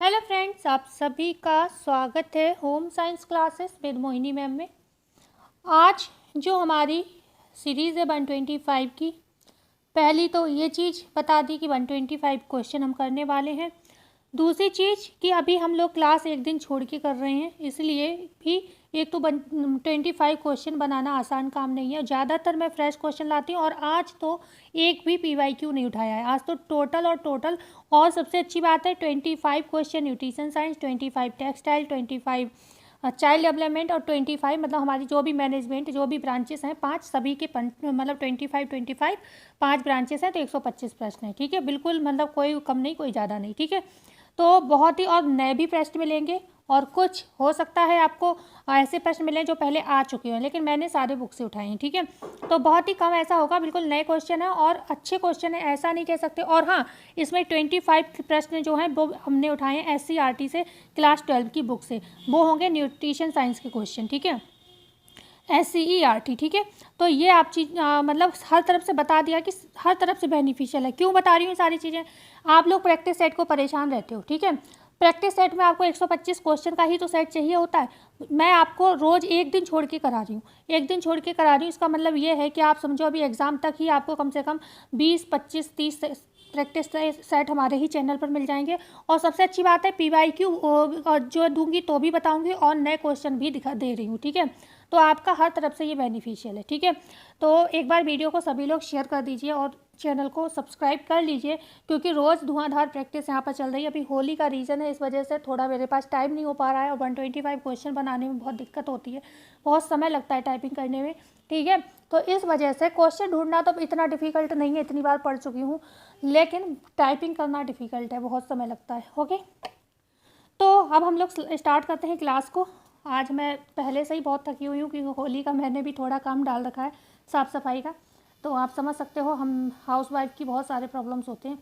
Hello friends, आप सभी का स्वागत है home science classes with Mohini ma'am में। आज जो हमारी सीरीज़ है 125 की, पहली तो ये चीज़ बता दी कि 125 क्वेश्चन हम करने वाले हैं। दूसरी चीज़ कि अभी हम लोग क्लास एक दिन छोड़ के कर रहे हैं, इसलिए भी एक तो 25 क्वेश्चन बनाना आसान काम नहीं है। ज़्यादातर मैं फ्रेश क्वेश्चन लाती हूँ और आज तो एक भी PYQ नहीं उठाया है, आज तो टोटल। और सबसे अच्छी बात है 25 question nutrition science, 25 textile, 25 child development और 25 मतलब हमारी जो भी मैनेजमेंट जो भी ब्रांचेस हैं 5 सभी के मतलब 25 5 ब्रांचेस हैं तो 125 प्रश्न है। ठीक है, बिल्कुल मतलब कोई कम नहीं कोई ज़्यादा नहीं। ठीक है, तो बहुत ही और नए भी प्रश्न मिलेंगे और कुछ हो सकता है आपको ऐसे प्रश्न मिलें जो पहले आ चुके हैं, लेकिन मैंने सारे बुक से उठाए हैं। ठीक है, तो बहुत ही कम ऐसा होगा, बिल्कुल नए क्वेश्चन है और अच्छे क्वेश्चन है, ऐसा नहीं कह सकते। और हाँ, इसमें 25 प्रश्न जो हैं वो हमने उठाए हैं SCERT से, क्लास 12 की बुक से। वो होंगे न्यूट्रिशन साइंस के क्वेश्चन। ठीक है, SCERT। ठीक है, तो ये आप चीज़ मतलब हर तरफ से बता दिया कि हर तरफ से बेनिफिशियल है। क्यों बता रही हूँ सारी चीज़ें? आप लोग प्रैक्टिस सेट को परेशान रहते हो। ठीक है, प्रैक्टिस सेट में आपको 125 क्वेश्चन का ही तो सेट चाहिए होता है। मैं आपको रोज़ एक दिन छोड़ के करा रही हूँ, एक दिन छोड़ के करा रही हूँ। इसका मतलब ये है कि आप समझो अभी एग्ज़ाम तक ही आपको कम से कम 20, 25, 30 प्रैक्टिस सेट हमारे ही चैनल पर मिल जाएंगे। और सबसे अच्छी बात है PYQ जो दूंगी तो भी बताऊंगी और नए क्वेश्चन भी दिखा दे रही हूँ। ठीक है, तो आपका हर तरफ से ये बेनिफिशियल है। ठीक है, तो एक बार वीडियो को सभी लोग शेयर कर दीजिए और चैनल को सब्सक्राइब कर लीजिए, क्योंकि रोज़ धुआंधार प्रैक्टिस यहाँ पर चल रही है। अभी होली का रीज़न है, इस वजह से थोड़ा मेरे पास टाइम नहीं हो पा रहा है और 125 क्वेश्चन बनाने में बहुत दिक्कत होती है, बहुत समय लगता है टाइपिंग करने में। ठीक है, तो इस वजह से क्वेश्चन ढूंढना तो इतना डिफ़िकल्ट नहीं है, इतनी बार पढ़ चुकी हूँ, लेकिन टाइपिंग करना डिफ़िकल्ट है, बहुत समय लगता है। ओके, तो अब हम लोग स्टार्ट करते हैं क्लास को। आज मैं पहले से ही बहुत थकी हुई हूँ क्योंकि होली का मैंने भी थोड़ा काम डाल रखा है, साफ़ सफाई का। तो आप समझ सकते हो, हम हाउसवाइफ की बहुत सारे प्रॉब्लम्स होते हैं,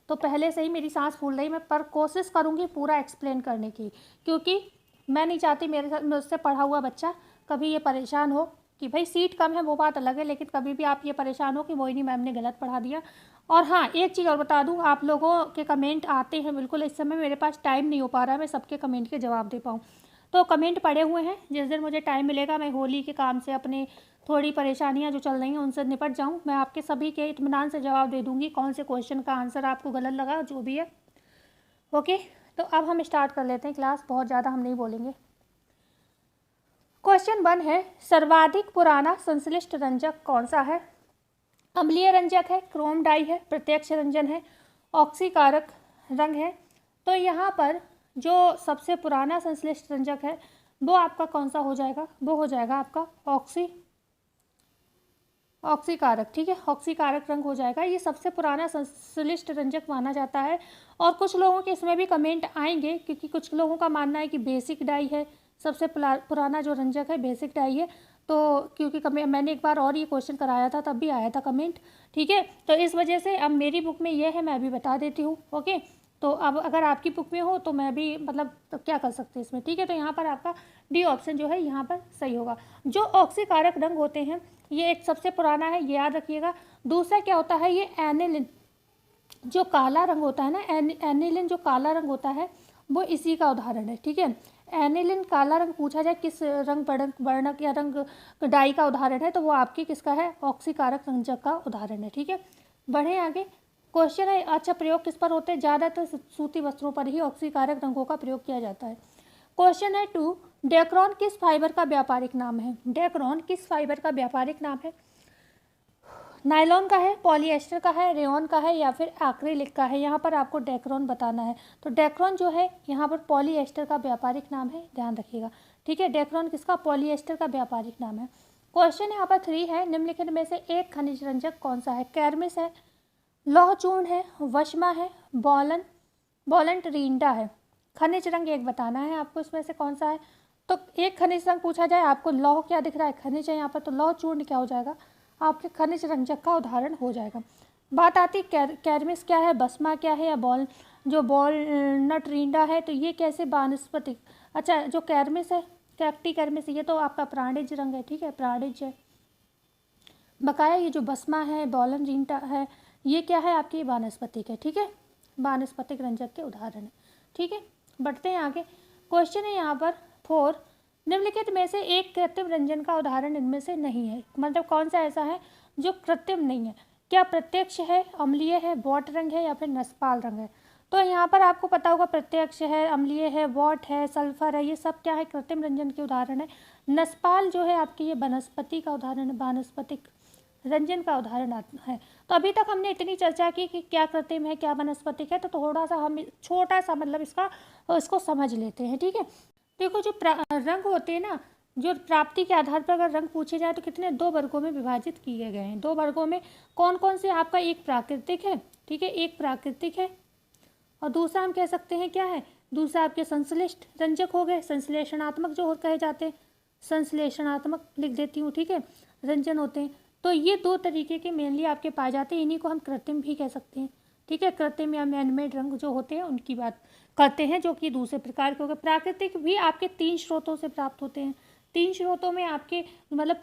तो पहले से ही मेरी सांस फूल रही। मैं पर कोशिश करूँगी पूरा एक्सप्लेन करने की, क्योंकि मैं नहीं चाहती मेरे साथ मुझसे पढ़ा हुआ बच्चा कभी ये परेशान हो कि भाई सीट कम है वो बात अलग है, लेकिन कभी भी आप ये परेशान हो कि मोहिनी मैम ने गलत पढ़ा दिया। और हाँ, एक चीज़ और बता दूँ, आप लोगों के कमेंट आते हैं, बिल्कुल इस समय मेरे पास टाइम नहीं हो पा रहा है मैं सबके कमेंट के जवाब दे पाऊँ। तो कमेंट पड़े हुए हैं, जिस दिन मुझे टाइम मिलेगा मैं होली के काम से अपने थोड़ी परेशानियाँ जो चल रही हैं उनसे निपट जाऊँ, मैं आपके सभी के इत्मीनान से जवाब दे दूँगी। कौन से क्वेश्चन का आंसर आपको गलत लगा जो भी है। ओके, तो अब हम स्टार्ट कर लेते हैं क्लास, बहुत ज़्यादा हम नहीं बोलेंगे। क्वेश्चन 1 है, सर्वाधिक पुराना संश्लिष्ट रंजक कौन सा है? अम्लीय रंजक है, क्रोम डाई है, प्रत्यक्ष रंजन है, ऑक्सीकारक रंग है। तो यहाँ पर जो सबसे पुराना संश्लिष्ट रंजक है वो आपका कौन सा हो जाएगा? वो हो जाएगा आपका ऑक्सीकारक। ठीक है, ऑक्सीकारक रंग हो जाएगा, ये सबसे पुराना संश्लिष्ट रंजक माना जाता है। और कुछ लोगों के इसमें भी कमेंट आएंगे, क्योंकि कुछ लोगों का मानना है कि बेसिक डाई है सबसे पुराना जो रंजक है, बेसिक डाई है। तो क्योंकि मैंने एक बार और ये क्वेश्चन कराया था तब भी आया था कमेंट। ठीक है, तो इस वजह से अब मेरी बुक में ये है, मैं अभी बता देती हूँ। ओके, तो अब अगर आपकी बुक में हो तो मैं भी मतलब तो क्या कर सकते हैं इसमें। ठीक है, तो यहाँ पर आपका डी ऑप्शन जो है यहाँ पर सही होगा। जो ऑक्सीकारक रंग होते हैं ये एक सबसे पुराना है, ये याद रखिएगा। दूसरा क्या होता है, ये एनिलिन जो काला रंग होता है ना, एनिलिन जो काला रंग होता है वो इसी का उदाहरण है। ठीक है, एनिलिन काला रंग पूछा जाए किस रंग वर्णक या रंग डाई का उदाहरण है, तो वो आपकी किसका है? ऑक्सीकारक रंजक का उदाहरण है। ठीक है, बढ़े आगे। क्वेश्चन है, अच्छा प्रयोग किस पर होते हैं? ज़्यादातर सूती वस्त्रों पर ही ऑक्सीकारक रंगों का प्रयोग किया जाता है। क्वेश्चन है 2, डेक्रोन किस फाइबर का व्यापारिक नाम है? डेक्रोन किस फाइबर का व्यापारिक नाम है? नायलॉन का है, पॉलीएस्टर का है, रेयॉन का है या फिर एक्रिलिक का है? यहाँ पर आपको डेक्रोन बताना है। तो डेक्रोन जो है यहाँ पर पॉलीएस्टर का व्यापारिक नाम है, ध्यान रखिएगा। ठीक है, डेक्रोन किसका? पॉलीएस्टर का व्यापारिक नाम है। क्वेश्चन यहाँ पर 3 है, निम्नलिखित में से एक खनिज रंजक कौन सा है? कैरमिस है, लौह चूर्ण है, वश्मा है, बॉलंट रींडा है। खनिज रंग एक बताना है आपको, इसमें से कौन सा है? तो एक खनिज रंग पूछा जाए, आपको लौह क्या दिख रहा है? खनिज है यहाँ पर, तो लौह चूर्ण क्या हो जाएगा? आपके खनिज रंजक का उदाहरण हो जाएगा। बात आती कैरमिस क्या है, बस्मा क्या है, या बॉलनट रींडा है, तो ये कैसे वानस्पतिक? अच्छा, जो कैरमिस है, कैक्टी कैरमिस, ये तो आपका प्राणिज रंग है। ठीक है, प्राणिज है। बकाया ये जो बस्मा है, बॉलन रींडा है, ये क्या है? आपकी वानस्पतिक है। ठीक है, वानस्पतिक रंजक के उदाहरण है। ठीक है, बढ़ते हैं आगे। क्वेश्चन है यहाँ पर 4, निम्नलिखित में से एक कृत्रिम रंजन का उदाहरण इनमें से नहीं है। मतलब कौन सा ऐसा है जो कृत्रिम नहीं है? क्या प्रत्यक्ष है, अम्लीय है, वॉट रंग है या फिर नस्पाल रंग है? तो यहाँ पर आपको पता होगा प्रत्यक्ष है, अम्लीय है, वॉट है, सल्फर है, ये सब क्या है? कृत्रिम रंजन के उदाहरण है। नस्पाल जो है आपकी ये वनस्पति का उदाहरण है, वानस्पतिक रंजन का उदाहरण है। तो अभी तक हमने इतनी चर्चा की कि क्या कृत्रिम है, क्या वनस्पतिक है, तो थोड़ा सा हम छोटा सा मतलब इसको समझ लेते हैं। ठीक है, देखो जो रंग होते हैं ना, जो प्राप्ति के आधार पर अगर रंग पूछे जाए तो कितने 2 वर्गों में विभाजित किए गए हैं। 2 वर्गों में कौन कौन से? आपका एक प्राकृतिक है, ठीक है, एक प्राकृतिक है, और दूसरा हम कह सकते हैं क्या है? दूसरा आपके संश्लिष्ट रंजक हो गए, संश्लेषणात्मक जो कहे जाते हैं, संश्लेषणात्मक लिख देती हूँ, ठीक है, रंजन होते हैं। तो ये 2 तरीके के मेनली आपके पाए जाते हैं, इन्हीं को हम कृत्रिम भी कह सकते हैं। ठीक है, कृत्रिम या मैनमेड रंग जो होते हैं उनकी बात करते हैं, जो कि दूसरे प्रकार के हो गए। प्राकृतिक भी आपके 3 स्रोतों से प्राप्त होते हैं। 3 स्रोतों में आपके मतलब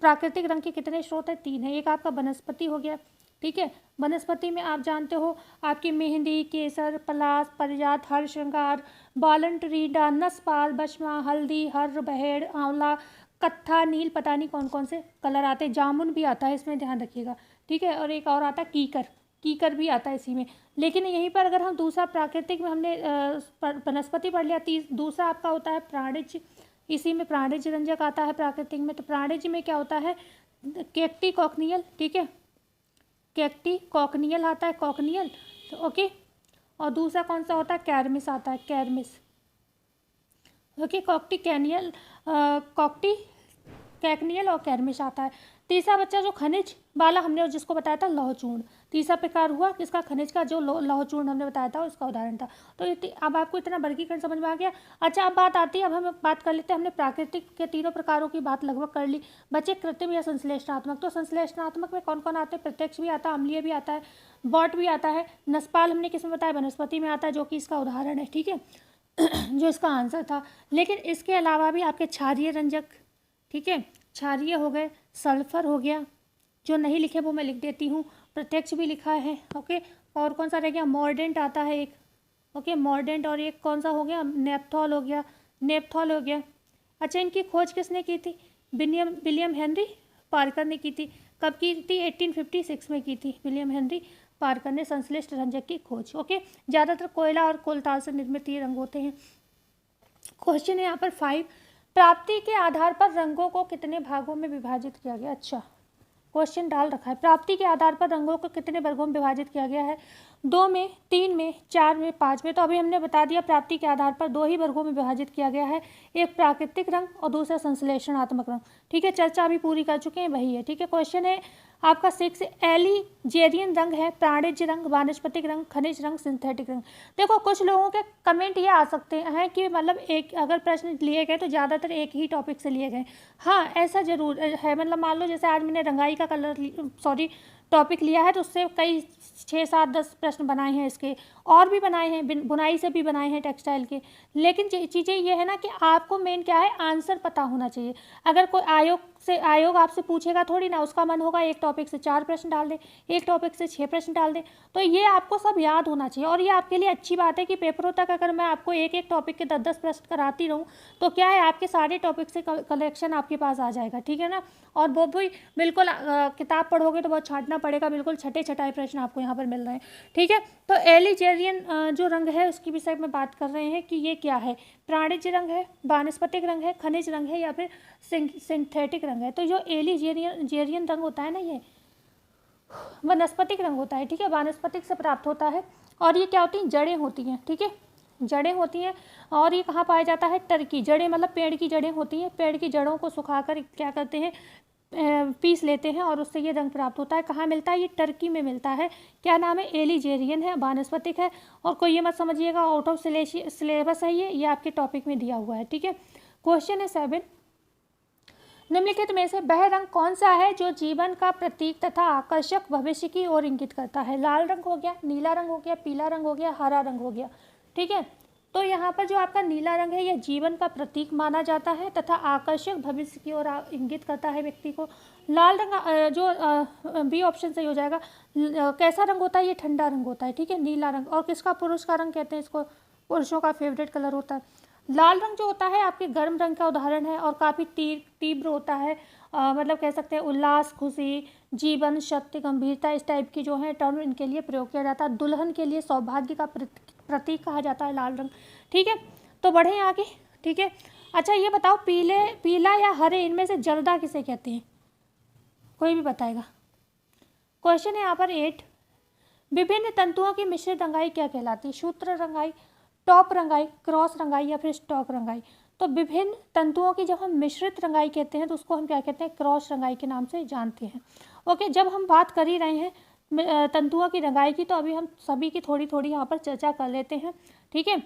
प्राकृतिक रंग के कितने स्रोत हैं? 3 है। एक आपका वनस्पति हो गया, ठीक है, वनस्पति में आप जानते हो आपकी मेहंदी, केसर, पलाश, पारिजात, हर श्रृंगार, बालंटरीडा, नसपाल, बशमा, हल्दी, हर्र, बहेड़, आंवला, कत्था, नील, पता नहीं कौन कौन से कलर आते हैं, जामुन भी आता है इसमें, ध्यान रखिएगा। ठीक है, और एक और आता है कीकर, कीकर भी आता है इसी में। लेकिन यहीं पर अगर हम दूसरा प्राकृतिक में हमने वनस्पति पढ़ लिया, दूसरा आपका होता है प्राणिज, इसी में प्राणिज रंजक आता है प्राकृतिक में। तो प्राणिज में क्या होता है? कैक्टी कॉकनियल, ठीक है, कैक्टी कॉकनियल आता है, कॉकनियल, तो ओके। और दूसरा कौन सा होता है? कैरमिस आता है, कैरमिस, ओके, कॉक्टी कैनियल, कॉक्टी कैकनियल और कैरमिस आता है। तीसरा बच्चा जो खनिज वाला हमने जिसको बताया था लौहचूर्ण, तीसरा प्रकार हुआ किसका? खनिज का, जो लौहचूर्ण हमने बताया था उसका उदाहरण था। तो अब आपको इतना वर्गीकरण समझ में आ गया। अच्छा, अब बात आती है, अब हम बात कर लेते हैं, हमने प्राकृतिक के 3 प्रकारों की बात लगभग कर ली। बच्चे कृत्रिम या संश्लेषणात्मक। तो संश्लेषणात्मक में कौन कौन आते हैं? प्रत्यक्ष भी आता है, अम्लीय भी आता है, वॉट भी आता है, नस्पाल हमने किसमें बताया? वनस्पति में आता है, जो कि इसका उदाहरण है, ठीक है, जो इसका आंसर था। लेकिन इसके अलावा भी आपके क्षारीय रंजक, ठीक है, क्षारीय हो गए, सल्फर हो गया, जो नहीं लिखे वो मैं लिख देती हूँ, प्रत्यक्ष भी लिखा है, ओके। और कौन सा रह गया? मॉर्डेंट आता है एक, ओके, मॉर्डेंट, और एक कौन सा हो गया? नेप्थॉल हो गया, नेप्थॉल हो गया। अच्छा, इनकी खोज किसने की थी? विलियम हेनरी पार्कर ने की थी। कब की थी? 1856 में की थी विलियम हेनरी पार्कर ने संश्लिष्ट रंजक की खोज, ओके। ज़्यादातर कोयला और कोलताल से निर्मित ये रंग होते हैं। क्वेश्चन है यहाँ पर 5, प्राप्ति के आधार पर रंगों को कितने भागों में विभाजित किया गया? अच्छा, क्वेश्चन डाल रखा है, प्राप्ति के आधार पर रंगों को कितने वर्गों में विभाजित किया गया है? 2 में, 3 में, 4 में, 5 में। तो अभी हमने बता दिया प्राप्ति के आधार पर 2 ही वर्गों में विभाजित किया गया है, एक प्राकृतिक रंग और दूसरा संश्लेषणात्मक रंग, ठीक है। चर्चा अभी पूरी कर चुके हैं, वही है, ठीक है। क्वेश्चन है आपका 6, एलिजेरियन रंग है, प्राणिज रंग, वानस्पतिक रंग, खनिज रंग, सिंथेटिक रंग। देखो कुछ लोगों के कमेंट ये आ सकते हैं कि मतलब एक अगर प्रश्न लिए गए तो ज़्यादातर एक ही टॉपिक से लिए गए। हाँ, ऐसा जरूर है, मतलब मान लो जैसे आज मैंने रंगाई का टॉपिक लिया है, तो उससे कई 6, 7, 10 प्रश्न बनाए हैं, इसके और भी बनाए हैं, बुनाई से भी बनाए हैं, टेक्सटाइल के। लेकिन चीज़ें ये है ना कि आपको मेन क्या है, आंसर पता होना चाहिए। अगर कोई आयोग आपसे पूछेगा थोड़ी ना, उसका मन होगा एक टॉपिक से 4 प्रश्न डाल दे, एक टॉपिक से 6 प्रश्न डाल दे। तो ये आपको सब याद होना चाहिए, और ये आपके लिए अच्छी बात है कि पेपरों तक अगर मैं आपको एक एक टॉपिक के 10-10 प्रश्न कराती रहूँ तो क्या है, आपके सारे टॉपिक से कलेक्शन आपके पास आ जाएगा, ठीक है ना। और वो भी बिल्कुल किताब पढ़ोगे तो बहुत छांटना पड़ेगा, बिल्कुल छटे-छटाए प्रश्न आपको यहाँ पर मिल रहे हैं, ठीक है। तो एलिजेरियन जो रंग है उसकी विषय में बात कर रहे हैं कि ये क्या है, प्राणिज रंग है, वानस्पतिक रंग है, खनिज रंग है, या फिर सिंथेटिक रंग है। तो जो एलिजेरियन रंग होता है ना, ये वनस्पतिक रंग होता है, ठीक है, वानस्पतिक से प्राप्त होता है। और ये क्या होती हैं? जड़ें होती हैं, ठीक है, जड़ें होती हैं। और ये कहाँ पाया जाता है? टर्की, जड़ें मतलब पेड़ की जड़ें होती हैं, पेड़ की जड़ों को सुखाकर क्या करते हैं, पीस लेते हैं और उससे ये रंग प्राप्त होता है। कहाँ मिलता है? ये टर्की में मिलता है। क्या नाम है? एलिजेरियन है, वानस्पतिक है। और कोई ये मत समझिएगा आउट ऑफ सिलेबस है, ये आपके टॉपिक में दिया हुआ है, ठीक है। क्वेश्चन है 7, निम्नलिखित में से वह रंग कौन सा है जो जीवन का प्रतीक तथा आकर्षक भविष्य की ओर इंगित करता है? लाल रंग हो गया, नीला रंग हो गया, पीला रंग हो गया, हरा रंग हो गया, ठीक है। तो यहाँ पर जो आपका नीला रंग है यह जीवन का प्रतीक माना जाता है तथा आकर्षक भविष्य की ओर इंगित करता है व्यक्ति को। लाल रंग जो बी ऑप्शन सही हो जाएगा। कैसा रंग होता है? ये ठंडा रंग होता है, ठीक है, नीला रंग। और किसका? पुरुष का रंग कहते हैं इसको, पुरुषों का फेवरेट कलर होता है। लाल रंग जो होता है आपके गर्म रंग का उदाहरण है और काफ़ी तीव्र होता है, मतलब कह सकते हैं उल्लास, खुशी, जीवन, शक्ति, गंभीरता, इस टाइप की जो है टर्म इनके लिए प्रयोग किया जाता है। दुल्हन के लिए सौभाग्य का प्रतीक कहा जाता है लाल रंग। ठीक है, तो बढ़ें आगे। ठीक है, अच्छा ये बताओ पीला या हरे इनमें से जर्दा किसे कहते हैं? कोई भी बताएगा? क्वेश्चन है यहाँ पर 8, विभिन्न तंतुओं की मिश्रित रंगाई क्या कहलाती है? सूत्र रंगाई, टॉप रंगाई, क्रॉस रंगाई या फिर स्टॉक रंगाई? तो विभिन्न तंतुओं की जब हम मिश्रित रंगाई कहते हैं तो उसको हम क्या कहते हैं? क्रॉस रंगाई के नाम से जानते हैं। ओके, जब हम बात कर ही रहे हैं तंतुओं की रंगाई की, तो अभी हम सभी की थोड़ी थोड़ी यहाँ पर चर्चा कर लेते हैं। ठीक है,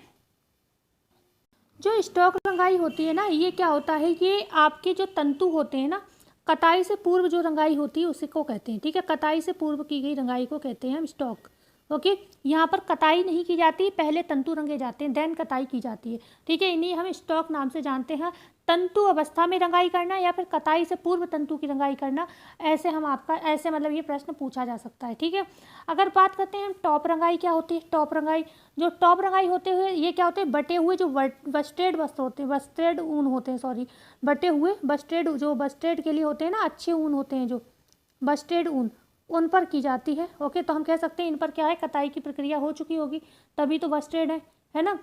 जो स्टॉक रंगाई होती है ना, ये क्या होता है, ये आपके जो तंतु होते हैं ना, कटाई से पूर्व जो रंगाई होती है उसी को कहते हैं। ठीक है, कटाई से पूर्व की गई रंगाई को कहते हैं हम स्टॉक। ओके, यहाँ पर कटाई नहीं की जाती, पहले तंतु रंगे जाते हैं, देन कटाई की जाती है। ठीक है, इन्हीं हम स्टॉक नाम से जानते हैं। तंतु अवस्था में रंगाई करना या फिर कटाई से पूर्व तंतु की रंगाई करना, ऐसे हम आपका ऐसे मतलब ये प्रश्न पूछा जा सकता है। ठीक है, अगर बात करते हैं हम टॉप रंगाई क्या होती है? टॉप रंगाई, जो टॉप रंगाई होते हुए ये क्या होते हैं? बटे हुए जो बस्टेड वस्त्र होते हैं, बस्टेड ऊन होते हैं, सॉरी, बटे हुए बस्टेड, जो बस्टेड के लिए होते हैं ना, अच्छे ऊन होते हैं जो बस्टेड ऊन, उन पर की जाती है। ओके, तो हम कह सकते हैं इन पर क्या है? कटाई की प्रक्रिया हो चुकी होगी, तभी तो बस्टेड है ना।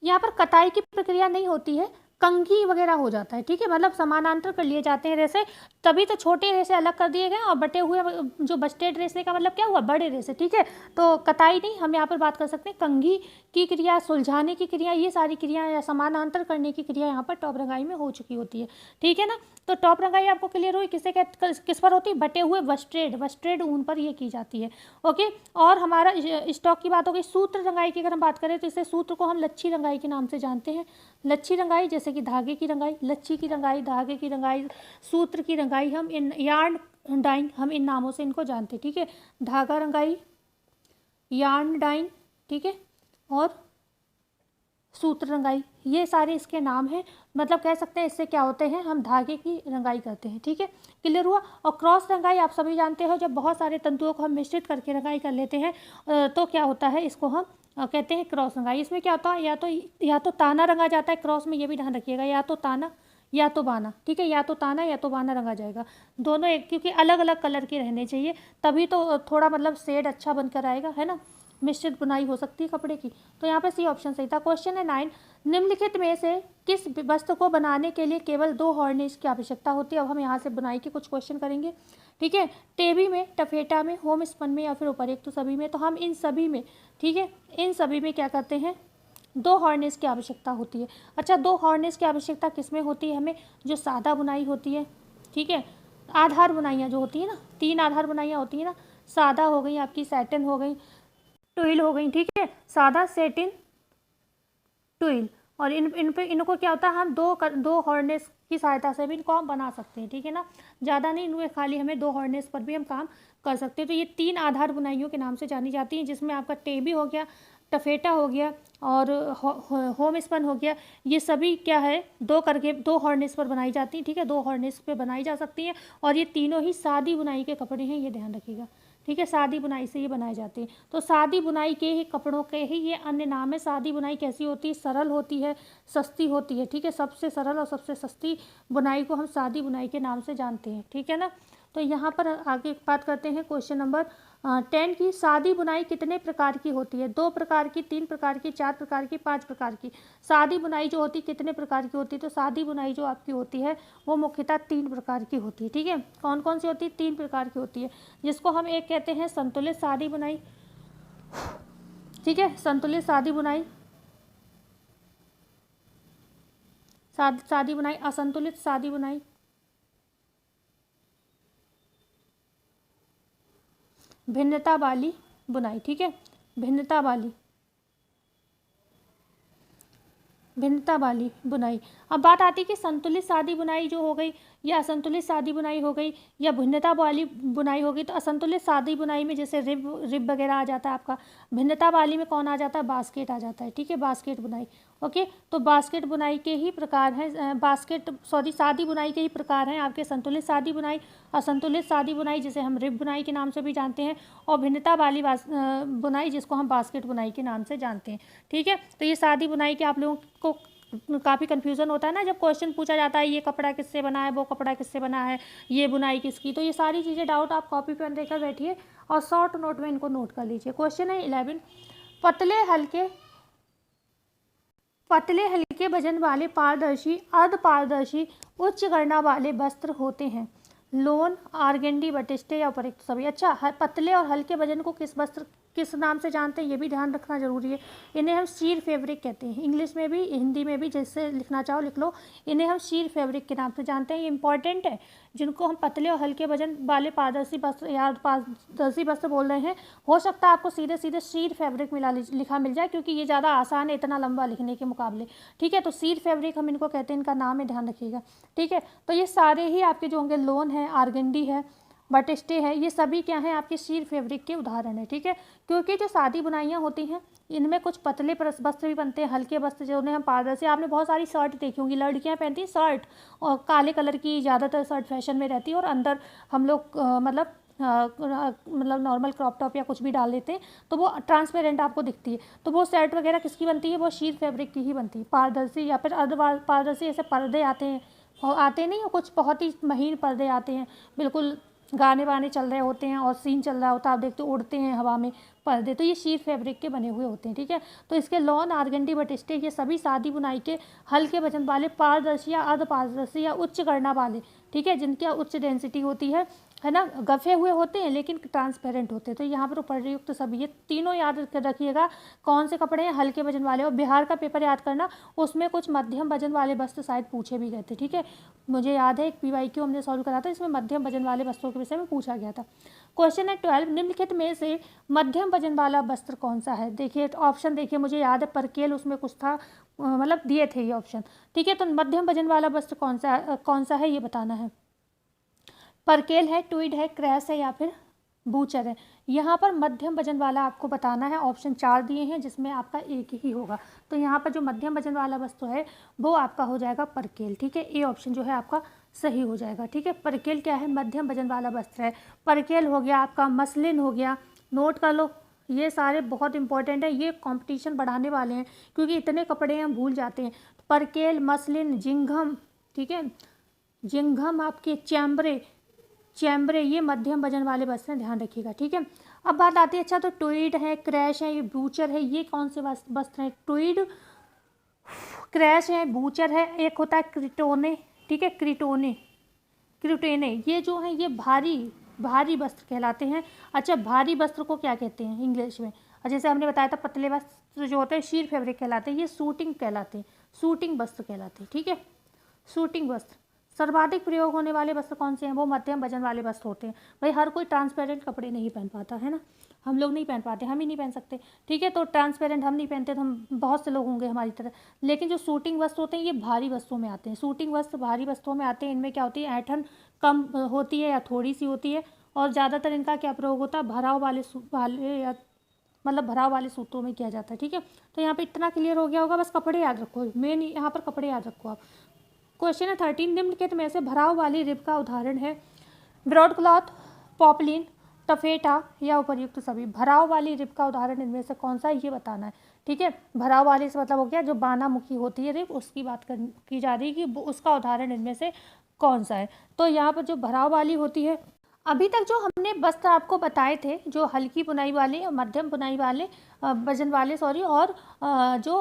यहाँ पर कटाई की प्रक्रिया नहीं होती है, कंघी वगैरह हो जाता है। ठीक है, मतलब समानांतर कर लिए जाते हैं रेसे, तभी तो छोटे रेसे अलग कर दिए गए और बटे हुए जो बस्टेड रेसे का मतलब क्या हुआ? बड़े रेसे। ठीक है, तो कटाई नहीं, हम यहाँ पर बात कर सकते हैं कंघी की क्रिया, सुलझाने की क्रिया, ये सारी क्रियाएं या समानांतर करने की क्रिया यहाँ पर टॉप रंगाई में हो चुकी होती है। ठीक है ना, तो टॉप रंगाई आपको क्लियर हुई, किस पर होती है? बटे हुए बस्टेड ऊन पर ये की जाती है। ओके, और हमारा स्टॉक की बात हो गई। सूत्र रंगाई की अगर हम बात करें तो इसे सूत्र को हम लच्छी रंगाई के नाम से जानते हैं। लच्छी रंगाई जैसे कि धागे की रंगाई, लच्छी की रंगाई, धागे की रंगाई, सूत्र की रंगाई, हम इन यार्न डाइंग, हम इन नामों से इनको जानते हैं। ठीक है, धागा रंगाई, यार्न डाइंग, ठीक है, और सूत्र रंगाई, ये सारे इसके नाम हैं। मतलब कह सकते हैं इससे क्या होते हैं? हम धागे की रंगाई करते हैं। ठीक है, क्लियर हुआ। और क्रॉस रंगाई आप सभी जानते हो, जब बहुत सारे तंतुओं को हम मिश्रित करके रंगाई कर लेते हैं तो क्या होता है? इसको हम कहते हैं क्रॉस रंगाई। इसमें क्या होता है? या तो ताना रंगा जाता है क्रॉस में, ये भी ध्यान रखिएगा, या तो ताना या तो बाना। ठीक है, या तो ताना या तो बाना रंगा जाएगा, दोनों एक, क्योंकि अलग अलग कलर के रहने चाहिए, तभी तो थोड़ा मतलब शेड अच्छा बनकर आएगा, है ना। मिश्रित बुनाई हो सकती है कपड़े की, तो यहाँ पर सी ऑप्शन सही था। क्वेश्चन है 9, निम्नलिखित में से किस वस्त्र को बनाने के लिए केवल 2 हॉर्निश की आवश्यकता होती है? अब हम यहाँ से बुनाई के कुछ क्वेश्चन करेंगे। ठीक है, टेबी में, टफेटा में, होम स्पन में या फिर उपरयुक्त तो सभी में, तो हम इन सभी में, ठीक है, इन सभी में क्या करते हैं? 2 हॉर्निश की आवश्यकता होती है। अच्छा, 2 हॉर्निश की आवश्यकता किस में होती है हमें? जो सादा बुनाई होती है, ठीक है, आधार बुनाइयाँ जो होती है ना, 3 आधार बुनाइयाँ होती है ना, सादा हो गई आपकी, सैटिन हो गई, ट्विल हो गई। ठीक है, सादा, सैटिन, ट्विल, और इनको क्या होता है? हम दो हॉर्नेस की सहायता से भी इनको हम बना सकते हैं। ठीक है ना, ज़्यादा नहीं, इनमें खाली हमें 2 हॉर्नेस पर भी हम काम कर सकते हैं। तो ये 3 आधार बुनाइयों के नाम से जानी जाती हैं, जिसमें आपका टेबी हो गया, टफेटा हो गया और होम स्पन हो गया। ये सभी क्या है? 2 हॉर्नेस पर बनाई जाती हैं। ठीक है, 2 हॉर्नेस पे बनाई जा सकती हैं, और ये तीनों ही सादी बुनाई के कपड़े हैं, ये ध्यान रखिएगा। ठीक है, सादी बुनाई से ये बनाए जाते हैं। तो सादी बुनाई के ही कपड़ों के ही ये अन्य नाम है। सादी बुनाई कैसी होती है? सरल होती है, सस्ती होती है। ठीक है, सबसे सरल और सबसे सस्ती बुनाई को हम सादी बुनाई के नाम से जानते हैं। ठीक है ना, तो यहाँ पर आगे बात करते हैं क्वेश्चन नंबर 10 की। सादी बुनाई कितने प्रकार की होती है? 2 प्रकार की, 3 प्रकार की, 4 प्रकार की, 5 प्रकार की। सादी बुनाई जो होती है कितने प्रकार की होती है? तो सादी बुनाई जो आपकी होती है वो मुख्यतः 3 प्रकार की होती है। ठीक है, कौन कौन सी होती है? 3 प्रकार की होती है, जिसको हम एक कहते हैं संतुलित सादी बुनाई। ठीक है, संतुलित सादी बुनाई, सादी बुनाई, असंतुलित सादी बुनाई, भिन्नता वाली बुनाई। ठीक है, भिन्नता वाली, भिन्नता वाली बुनाई। अब बात आती है कि संतुलित सादी बुनाई जो हो गई या असंतुलित सादी बुनाई हो गई या भिन्नता वाली बुनाई हो गई। तो असंतुलित सादी बुनाई में जैसे रिब वगैरह आ जाता है आपका। भिन्नता वाली में कौन आ जाता है, बास्केट आ जाता है, ठीक है, बास्केट बुनाई। ओके, तो बास्केट बुनाई के ही प्रकार हैं, सादी बुनाई के ही प्रकार हैं आपके संतुलित सादी बुनाई, असंतुलित सादी बुनाई जिसे हम रिब बुनाई के नाम से भी जानते हैं, और भिन्नता वाली बुनाई जिसको हम बास्केट बुनाई के नाम से जानते हैं, ठीक है। तो ये सादी बुनाई के आप लोगों को काफ़ी कन्फ्यूज़न होता है ना, जब क्वेश्चन पूछा जाता है ये कपड़ा किससे बना है, वो कपड़ा किससे बना है, ये बुनाई किसकी। तो ये सारी चीज़ें डाउट आप कॉपी पेन लेकर बैठिए और शॉर्ट नोट में इनको नोट कर लीजिए। क्वेश्चन है 11, पतले हल्के वजन वाले पारदर्शी, अर्ध पारदर्शी, उच्च गणना वाले वस्त्र होते हैं। लोन, आर्गेंडी, बटिस्टे या उपयुक्त सभी। अच्छा, पतले और हल्के वजन को किस नाम से जानते हैं, ये भी ध्यान रखना जरूरी है। इन्हें हम शीर फैब्रिक कहते हैं, इंग्लिश में भी हिंदी में भी जैसे लिखना चाहो लिख लो। इन्हें हम शीर फैब्रिक के नाम से जानते हैं, ये इंपॉर्टेंट है। जिनको हम पतले और हल्के वजन वाले पारदर्शी वस्त्र या पारदर्शी वस्त्र बोल रहे हैं, हो सकता है आपको सीधे सीधे शीर फैब्रिक लिखा मिल जाए, क्योंकि ये ज़्यादा आसान है इतना लंबा लिखने के मुकाबले, ठीक है। तो शीर फैब्रिक हम इनको कहते हैं, इनका नाम है, ध्यान रखिएगा, ठीक है। तो ये सारे ही आपके जो होंगे, लोन है, आर्गेंडी है, बटिस्टे है, ये सभी क्या हैं, आपके शीर फैब्रिक के उदाहरण है, ठीक है। क्योंकि जो सादी बुनाइयाँ होती हैं इनमें कुछ पतले वस्त्र भी बनते हैं, हल्के वस्त्र जो उन्हें हम पारदर्शी। आपने बहुत सारी शर्ट देखी होंगी, लड़कियाँ पहनती हैं शर्ट, और काले कलर की ज़्यादातर शर्ट फैशन में रहती है, और अंदर हम लोग मतलब नॉर्मल क्रॉप टॉप या कुछ भी डाल देते हैं, तो वो ट्रांसपेरेंट आपको दिखती है। तो वो शर्ट वगैरह किसकी बनती है, वो शीर फैब्रिक की ही बनती है, पारदर्शी या फिर अर्ध पारदर्शी। ऐसे पर्दे आते हैं, और आते नहीं, कुछ बहुत ही महीन पर्दे आते हैं, बिल्कुल गाने वाने चल रहे होते हैं और सीन चल रहा होता है, आप देखते हो उड़ते हैं हवा में पर्दे, तो ये शीर फैब्रिक के बने हुए होते हैं, ठीक है। तो इसके लॉन, आर्गेंडी, बटिस्टे ये सभी सादी बुनाई के हल्के वजन वाले पारदर्शी या अर्ध पारदर्शी या उच्च गणना वाले, ठीक है, जिनकी उच्च डेंसिटी होती है ना, गफे हुए होते हैं लेकिन ट्रांसपेरेंट होते हैं। तो यहाँ पर उपर्युक्त सभी ये तीनों याद रखिएगा कौन से कपड़े हैं, हल्के वजन वाले। और बिहार का पेपर याद करना, उसमें कुछ मध्यम वजन वाले वस्त्र शायद पूछे भी गए थे, ठीक है। मुझे याद है एक PYQ हमने सॉल्व करा था, इसमें मध्यम वजन वाले वस्त्रों के विषय में पूछा गया था। क्वेश्चन है 12, निम्नलिखित में से मध्यम वजन वाला वस्त्र कौन सा है। देखिए ऑप्शन देखिए, मुझे याद है परकेल उसमें कुछ था, मतलब दिए थे ये ऑप्शन, ठीक है। तो मध्यम वजन वाला वस्त्र कौन सा है ये बताना है। परकेल है, ट्वीड है, क्रैश है या फिर बूचर है। यहाँ पर मध्यम वजन वाला आपको बताना है, ऑप्शन 4 दिए हैं जिसमें आपका एक ही होगा। तो यहाँ पर जो मध्यम वजन वाला वस्त्र है वो आपका हो जाएगा परकेल, ठीक है। ए ऑप्शन जो है आपका सही हो जाएगा, ठीक है। परकेल क्या है, मध्यम वजन वाला वस्त्र है। परकेल हो गया आपका, मसलिन हो गया, नोट कर लो, ये सारे बहुत इंपॉर्टेंट है, ये कंपटीशन बढ़ाने वाले हैं क्योंकि इतने कपड़े हम भूल जाते हैं। परकेल, मसलिन, जिंघम, ठीक है, जिंघम आपके चैम्बरे ये मध्यम वजन वाले वस्त्र हैं, ध्यान रखिएगा, ठीक है। अब बात आती है, अच्छा तो ट्वीड है, क्रैश है, ये बूचर है, ये कौन से वस्त्र हैं। ट्वीड, क्रैश है, बूचर है, एक होता है क्रिटोने, ठीक है, क्रिटोने ये जो है ये भारी वस्त्र कहलाते हैं। अच्छा, भारी वस्त्र को क्या कहते हैं इंग्लिश में, जैसे हमने बताया था पतले वस्त्र जो होते हैं शीर फैब्रिक कहलाते हैं, ये सूटिंग कहलाते हैं, सूटिंग वस्त्र कहलाते हैं, ठीक है, सूटिंग वस्त्र। सर्वाधिक प्रयोग होने वाले वस्त्र कौन से हैं, वो मध्यम वजन वाले वस्त्र होते हैं। भाई हर कोई ट्रांसपेरेंट कपड़े नहीं पहन पाता है ना, हम लोग नहीं पहन पाते, हम ही नहीं पहन सकते, ठीक है। तो ट्रांसपेरेंट हम नहीं पहनते तो हम बहुत से लोग होंगे हमारी तरह। लेकिन जो सूटिंग वस्त्र होते हैं ये भारी वस्त्रों में आते हैं, सूटिंग वस्त्र भारी वस्त्रों में आते हैं। इनमें क्या होती है, ऐंठन कम होती है या थोड़ी सी होती है, और ज़्यादातर इनका क्या प्रयोग होता है, भराव वाले या मतलब भराव वाले सूत्रों में किया जाता है, ठीक है। तो यहाँ पे इतना क्लियर हो गया होगा, बस कपड़े याद रखो, मेन यहाँ पर कपड़े याद रखो आप। क्वेश्चन है 13, निम्नलिखित में से भराव वाली रिब का उदाहरण है। ब्रॉड क्लॉथ, पॉपलिन, टफेटा या उपर्युक्त सभी। भराव वाली रिब का उदाहरण इनमें से कौन सा है ये बताना है, ठीक है। भराव वाली से मतलब हो गया जो बाना मुखी होती है रिब, उसकी बात की जा रही है कि उसका उदाहरण इनमें से कौन सा है। तो यहाँ पर जो भराव वाली होती है, अभी तक जो हमने वस्त्र आपको बताए थे, जो हल्की बुनाई वाले, मध्यम बुनाई वाले, वजन वाले और जो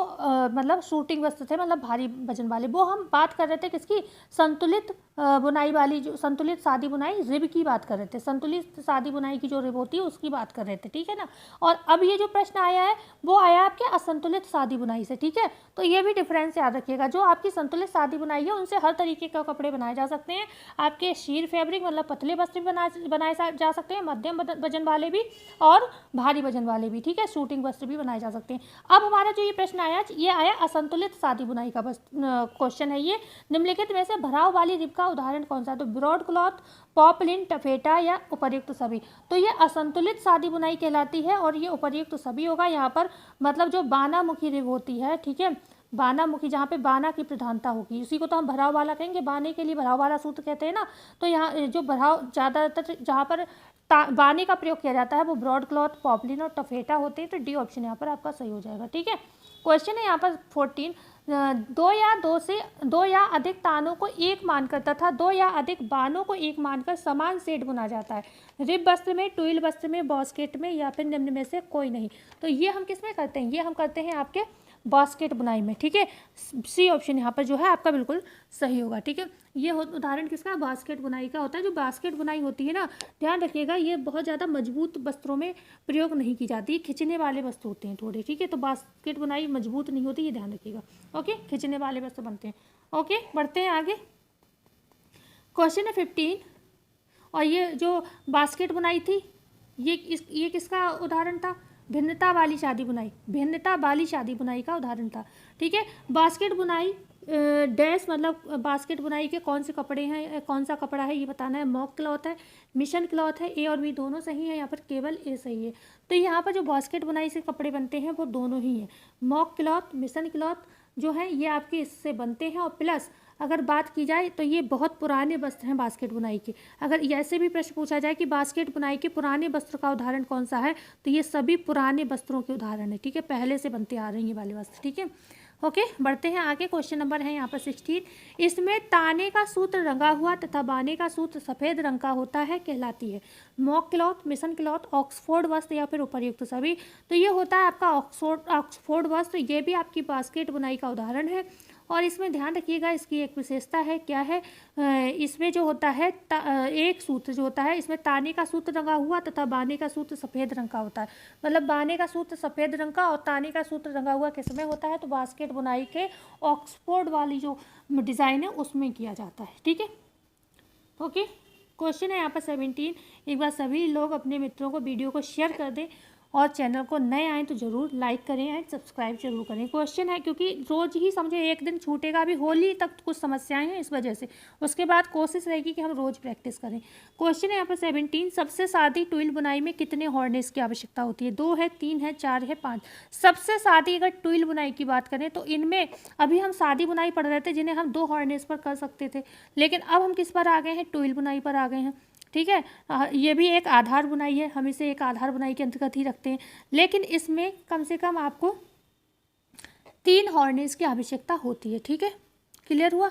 मतलब शूटिंग वस्त्र थे मतलब भारी वजन वाले, वो हम बात कर रहे थे किसकी, संतुलित बुनाई वाली, जो संतुलित सादी बुनाई रिब की बात कर रहे थे, संतुलित सादी बुनाई की जो रिब होती है उसकी बात कर रहे थे, ठीक है ना। और अब ये जो प्रश्न आया है वो आया आपके असंतुलित सादी बुनाई से, ठीक है। तो ये भी डिफरेंस याद रखिएगा, जो आपकी संतुलित सादी बुनाई है उनसे हर तरीके के कपड़े बनाए जा सकते हैं। आपके शीर फैब्रिक मतलब पतले वस्त्र भी बनाए जा सकते हैं, मध्यम वजन वाले भी और भारी वजन वाले भी, ठीक है, शूटिंग वस्त्र भी बनाए जा सकते हैं। अब हमारा जो ये प्रश्न आया, ये आया असंतुलित सादी बुनाई का क्वेश्चन है ये। निम्नलिखित में से भराव वाली रिब का उदाहरण कौन सा है? तो ब्रॉड क्लॉथ, पॉपलिन, टफेटा या उपर्युक्त सभी। तो ये असंतुलित सादी बुनाई कहलाती है और ये उपर्युक्त सभी होगा। यहाँ पर मतलब जो बानामुखी रिब होती है, ठीक है, बानामुखी, जहाँ पे बाना की प्रधानता होगी, उसी को तो हम भराव वाला कहेंगे। बाने के लिए भराव वाला सूत्र कहते हैं ना। तो यहाँ जो भराव ज़्यादातर जहाँ पर बाने का प्रयोग किया जाता है वो ब्रॉड क्लॉथ, पॉपलिन और टफेटा होते हैं। तो डी ऑप्शन यहाँ पर आपका सही हो जाएगा। ठीक है, क्वेश्चन है यहाँ पर 14, दो या अधिक तानों को एक मानकर तथा दो या अधिक बानों को एक मानकर समान सेट बुना जाता है। रिब वस्त्र में, ट्विल वस्त्र में, बास्केट में या फिर निम्न में से कोई नहीं। तो ये हम किस में करते हैं? ये हम करते हैं आपके बास्केट बुनाई में। ठीक है, सी ऑप्शन यहाँ पर जो है आपका बिल्कुल सही होगा। ठीक है, ये उदाहरण किसका? बास्केट बुनाई का होता है। जो बास्केट बुनाई होती है ना, ध्यान रखिएगा, ये बहुत ज़्यादा मजबूत वस्त्रों में प्रयोग नहीं की जाती, खिंचने वाले वस्त्र होते हैं थोड़े। ठीक है, तो बास्केट बुनाई मजबूत नहीं होती, ये ध्यान रखिएगा। ओके, खिंचने वाले वस्त्र बनते हैं। ओके, बढ़ते हैं आगे। क्वेश्चन है 15, और ये जो बास्केट बुनाई थी, ये किसका उदाहरण था? भिन्नता वाली शादी बुनाई, भिन्नता वाली शादी बुनाई का उदाहरण था। ठीक है, बास्केट बुनाई डैश, मतलब बास्केट बुनाई के कौन से कपड़े हैं, कौन सा कपड़ा है ये बताना है। मॉक क्लॉथ है, मिशन क्लॉथ है, ए और बी दोनों सही है, यहाँ पर केवल ए सही है। तो यहाँ पर जो बास्केट बुनाई से कपड़े बनते हैं वो दोनों ही हैं। मॉक क्लॉथ, मिशन क्लॉथ जो है ये आपके इससे बनते हैं, और प्लस अगर बात की जाए तो ये बहुत पुराने वस्त्र हैं बास्केट बुनाई के। अगर ऐसे भी प्रश्न पूछा जाए कि बास्केट बुनाई के पुराने वस्त्र का उदाहरण कौन सा है, तो ये सभी पुराने वस्त्रों के उदाहरण है। ठीक है, पहले से बनते आ रहे हैं ये वाले वस्त्र। ठीक है, ओके, बढ़ते हैं आगे। क्वेश्चन नंबर है यहाँ पर 16, इसमें ताने का सूत्र रंगा हुआ तथा बाने का सूत्र सफ़ेद रंग का होता है कहलाती है। Mock cloth, mission cloth, Oxford वस्त्र या फिर उपर्युक्त सभी। तो ये होता है आपका ऑक्सफोर्ड वस्त्र, ये भी आपकी बास्केट बुनाई का उदाहरण है। और इसमें ध्यान रखिएगा, इसकी एक विशेषता है, क्या है? इसमें जो होता है एक सूत्र जो होता है, इसमें ताने का सूत्र रंगा हुआ तथा बाने का सूत्र सफ़ेद रंग का होता है। मतलब बाने का सूत्र सफ़ेद रंग का और ताने का सूत्र रंगा हुआ किसमें होता है? तो बास्केट बुनाई के ऑक्सफोर्ड वाली जो डिज़ाइन है उसमें किया जाता है। ठीक है, ओके, क्वेश्चन है यहाँ पर 17, एक बार सभी लोग अपने मित्रों को वीडियो को शेयर कर दें और चैनल को नए आएँ तो ज़रूर लाइक करें एंड सब्सक्राइब जरूर करें। क्वेश्चन है, क्योंकि रोज़ ही समझो एक दिन छूटेगा, अभी होली तक कुछ समस्याएं हैं इस वजह से, उसके बाद कोशिश रहेगी कि हम रोज़ प्रैक्टिस करें। क्वेश्चन है यहाँ पर 17, सबसे सादी ट्विल बुनाई में कितने हॉर्नेस की आवश्यकता होती है? 2 है, 3 है, 4 है, 5। सबसे सादी अगर ट्विल बुनाई की बात करें तो इनमें अभी हम सादी बुनाई पढ़ रहे थे जिन्हें हम 2 हॉर्नेस पर कर सकते थे, लेकिन अब हम किस पर आ गए हैं? ट्विल बुनाई पर आ गए हैं। ठीक है, ये भी एक आधार बुनाई है, हम इसे एक आधार बुनाई के अंतर्गत ही रखते हैं, लेकिन इसमें कम से कम आपको 3 हॉर्नेस की आवश्यकता होती है। ठीक है, क्लियर हुआ?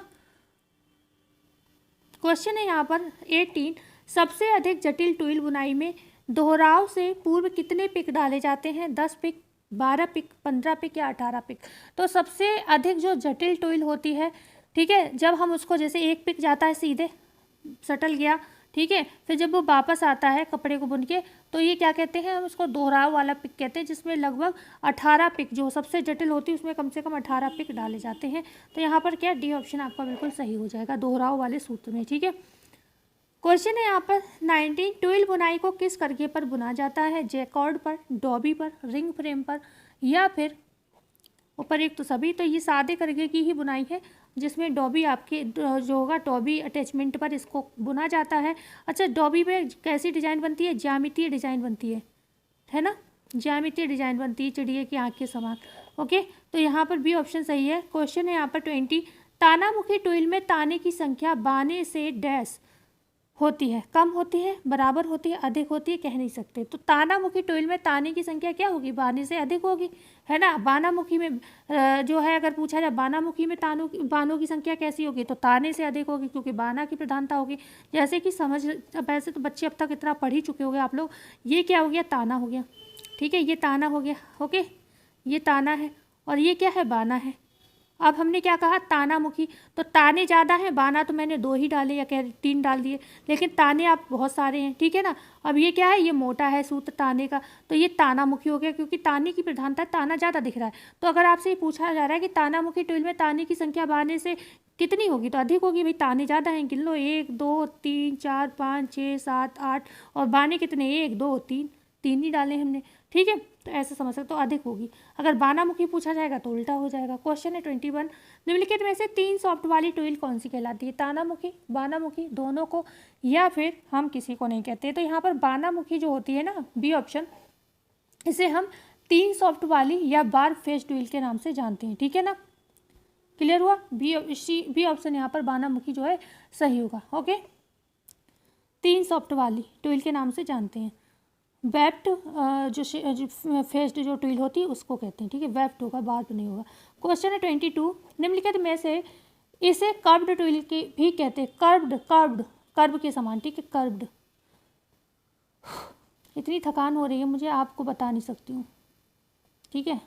क्वेश्चन है यहाँ पर 18, सबसे अधिक जटिल ट्विल बुनाई में दोहराव से पूर्व कितने पिक डाले जाते हैं? 10 पिक, 12 पिक, 15 पिक या 18 पिक। तो सबसे अधिक जो जटिल ट्विल होती है, ठीक है, जब हम उसको, जैसे एक पिक जाता है सीधे सटल गया, ठीक है, फिर जब वो वापस आता है कपड़े को बुन के, तो ये क्या कहते हैं? हम उसको दोहराव वाला पिक कहते हैं, जिसमें लगभग 18 पिक, जो सबसे जटिल होती है उसमें कम से कम 18 पिक डाले जाते हैं। तो यहाँ पर क्या, डी ऑप्शन आपका बिल्कुल सही हो जाएगा, दोहराव वाले सूत्र में। ठीक है, क्वेश्चन है यहाँ पर 19, ट्विल बुनाई को किस करके पर बुना जाता है? जैकॉर्ड पर, डॉबी पर, रिंग फ्रेम पर या फिर उपर्युक्त सभी। तो ये सादे करके की ही बुनाई है, जिसमें डॉबी आपके जो होगा डॉबी अटैचमेंट पर इसको बुना जाता है। अच्छा, डॉबी में कैसी डिज़ाइन बनती है? ज्यामितीय डिज़ाइन बनती है ना, ज्यामितीय डिज़ाइन बनती है, चिड़िया की आँख के समान। ओके, तो यहाँ पर बी ऑप्शन सही है। क्वेश्चन है यहाँ पर 20, तानामुखी ट्विल में ताने की संख्या बाने से डैश होती है? कम होती है, बराबर होती है, अधिक होती है, कह नहीं सकते। तो तानामुखी ट्विल में ताने की संख्या क्या होगी? बाने से अधिक होगी, है ना। बानामुखी में जो है, अगर पूछा जाए बानामुखी में बानों की संख्या कैसी होगी? तो ताने से अधिक होगी, क्योंकि बाना की प्रधानता होगी। जैसे कि समझ, वैसे तो बच्चे अब तक इतना पढ़ ही चुके होंगे आप लोग। ये क्या हो गया? ताना हो गया। ठीक है, ये ताना हो गया। ओके, ये ताना है और ये क्या है? बाना है। अब हमने क्या कहा? तानामुखी, तो ताने ज़्यादा हैं, बाना तो मैंने 2 ही डाले या 3 डाल दिए, लेकिन ताने आप बहुत सारे हैं। ठीक है ना। अब ये क्या है? ये मोटा है सूत्र ताने का, तो ये तानामुखी हो गया, क्योंकि ताने की प्रधानता, ताना ज़्यादा दिख रहा है। तो अगर आपसे ये पूछा जा रहा है कि तानामुखी ट्विल में ताने की संख्या बाने से कितनी होगी, तो अधिक होगी। भाई ताने ज़्यादा हैं, गिन लो, 1 2 3 4 5 6 7 8, और बाने कितने? 1 2 3 ही डाले हमने। ठीक है, तो ऐसे समझ सकते हो अधिक होगी। अगर बानामुखी पूछा जाएगा तो उल्टा हो जाएगा। क्वेश्चन है 21, निम्नलिखित में से 3 सॉफ्ट वाली ट्विल कौन सी कहलाती है? तानामुखी, बानामुखी, दोनों को, या फिर हम किसी को नहीं कहते। तो यहाँ पर बानामुखी जो होती है ना, बी ऑप्शन, इसे हम 3 सॉफ्ट वाली या बार फेस ट्विल के नाम से जानते हैं। ठीक है ना, क्लियर हुआ? बी ऑप्शन यहाँ पर बानामुखी जो है सही होगा। ओके, 3 सॉफ्ट वाली ट्विल के नाम से जानते हैं। वेप्ट जो फेस्ड जो ट्विल होती है उसको कहते हैं। ठीक है, वेप्ट होगा, बार नहीं होगा। क्वेश्चन है 22, निम्नलिखित में से इसे कर्व्ड ट्विल के भी कहते हैं। कर्व के समान। ठीक है, कर्व्ड। इतनी थकान हो रही है मुझे, आपको बता नहीं सकती हूँ। ठीक है,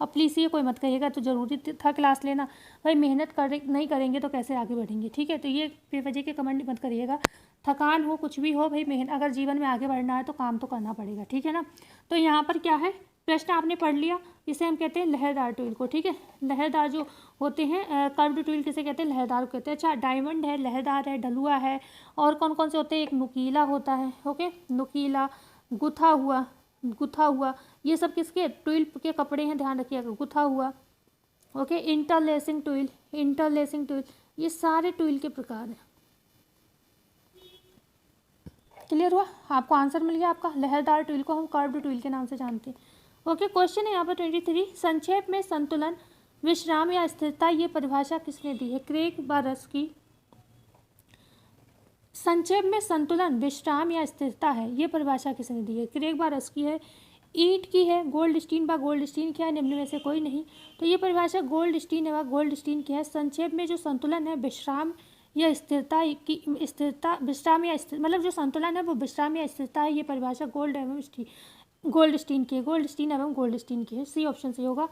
अब प्लीज़ ये कोई मत कहिएगा तो ज़रूरी था क्लास लेना, भाई मेहनत नहीं करेंगे तो कैसे आगे बढ़ेंगे। ठीक है, तो ये बेवजह के कमेंट मत करिएगा। थकान हो, कुछ भी हो, भाई मेहनत, अगर जीवन में आगे बढ़ना है तो काम तो करना पड़ेगा। ठीक है ना, तो यहाँ पर क्या है, प्रश्न आपने पढ़ लिया, इसे हम कहते हैं लहरदार ट्विल को। ठीक है, लहरदार जो होते हैं कर्व्ड ट्विल किसे कहते हैं? लहरदार को कहते हैं। अच्छा, डायमंड है, लहरदार है, ढलुआ है, और कौन कौन से होते हैं? एक नुकीला होता है। ओके, नुकीला, गुथा हुआ, ये सब किसके? ट्विल के कपड़े हैं, ध्यान रखिएगा। गुथा हुआ, ओके, इंटरलेसिंग ट्विल, ये सारे ट्विल के प्रकार हैं। क्लियर हुआ? आपको आंसर मिल गया आपका। लहरदार ट्विल को हम कर्व्ड ट्विल के नाम से जानते हैं। ओके, क्वेश्चन है यहाँ पर 23, संक्षेप में संतुलन, विश्राम या स्थिरता, ये परिभाषा किसने दी है? क्रेग बारस्की। संक्षेप में संतुलन, विश्राम या स्थिरता है, ये परिभाषा किसने दी है? क्रेग बारस्की है, ईट की है, गोल्डस्टीन बा गोल्डस्टीन क्या है? निम्न में से कोई नहीं। तो ये परिभाषा गोल्डस्टीन है, गोल्डस्टीन की है। संक्षेप में जो संतुलन है, विश्राम या स्थिरता की, विश्राम या मतलब जो संतुलन है वो विश्राम या स्थिरता है, ये परिभाषा गोल्डस्टीन की है। सी ऑप्शन सही होगा।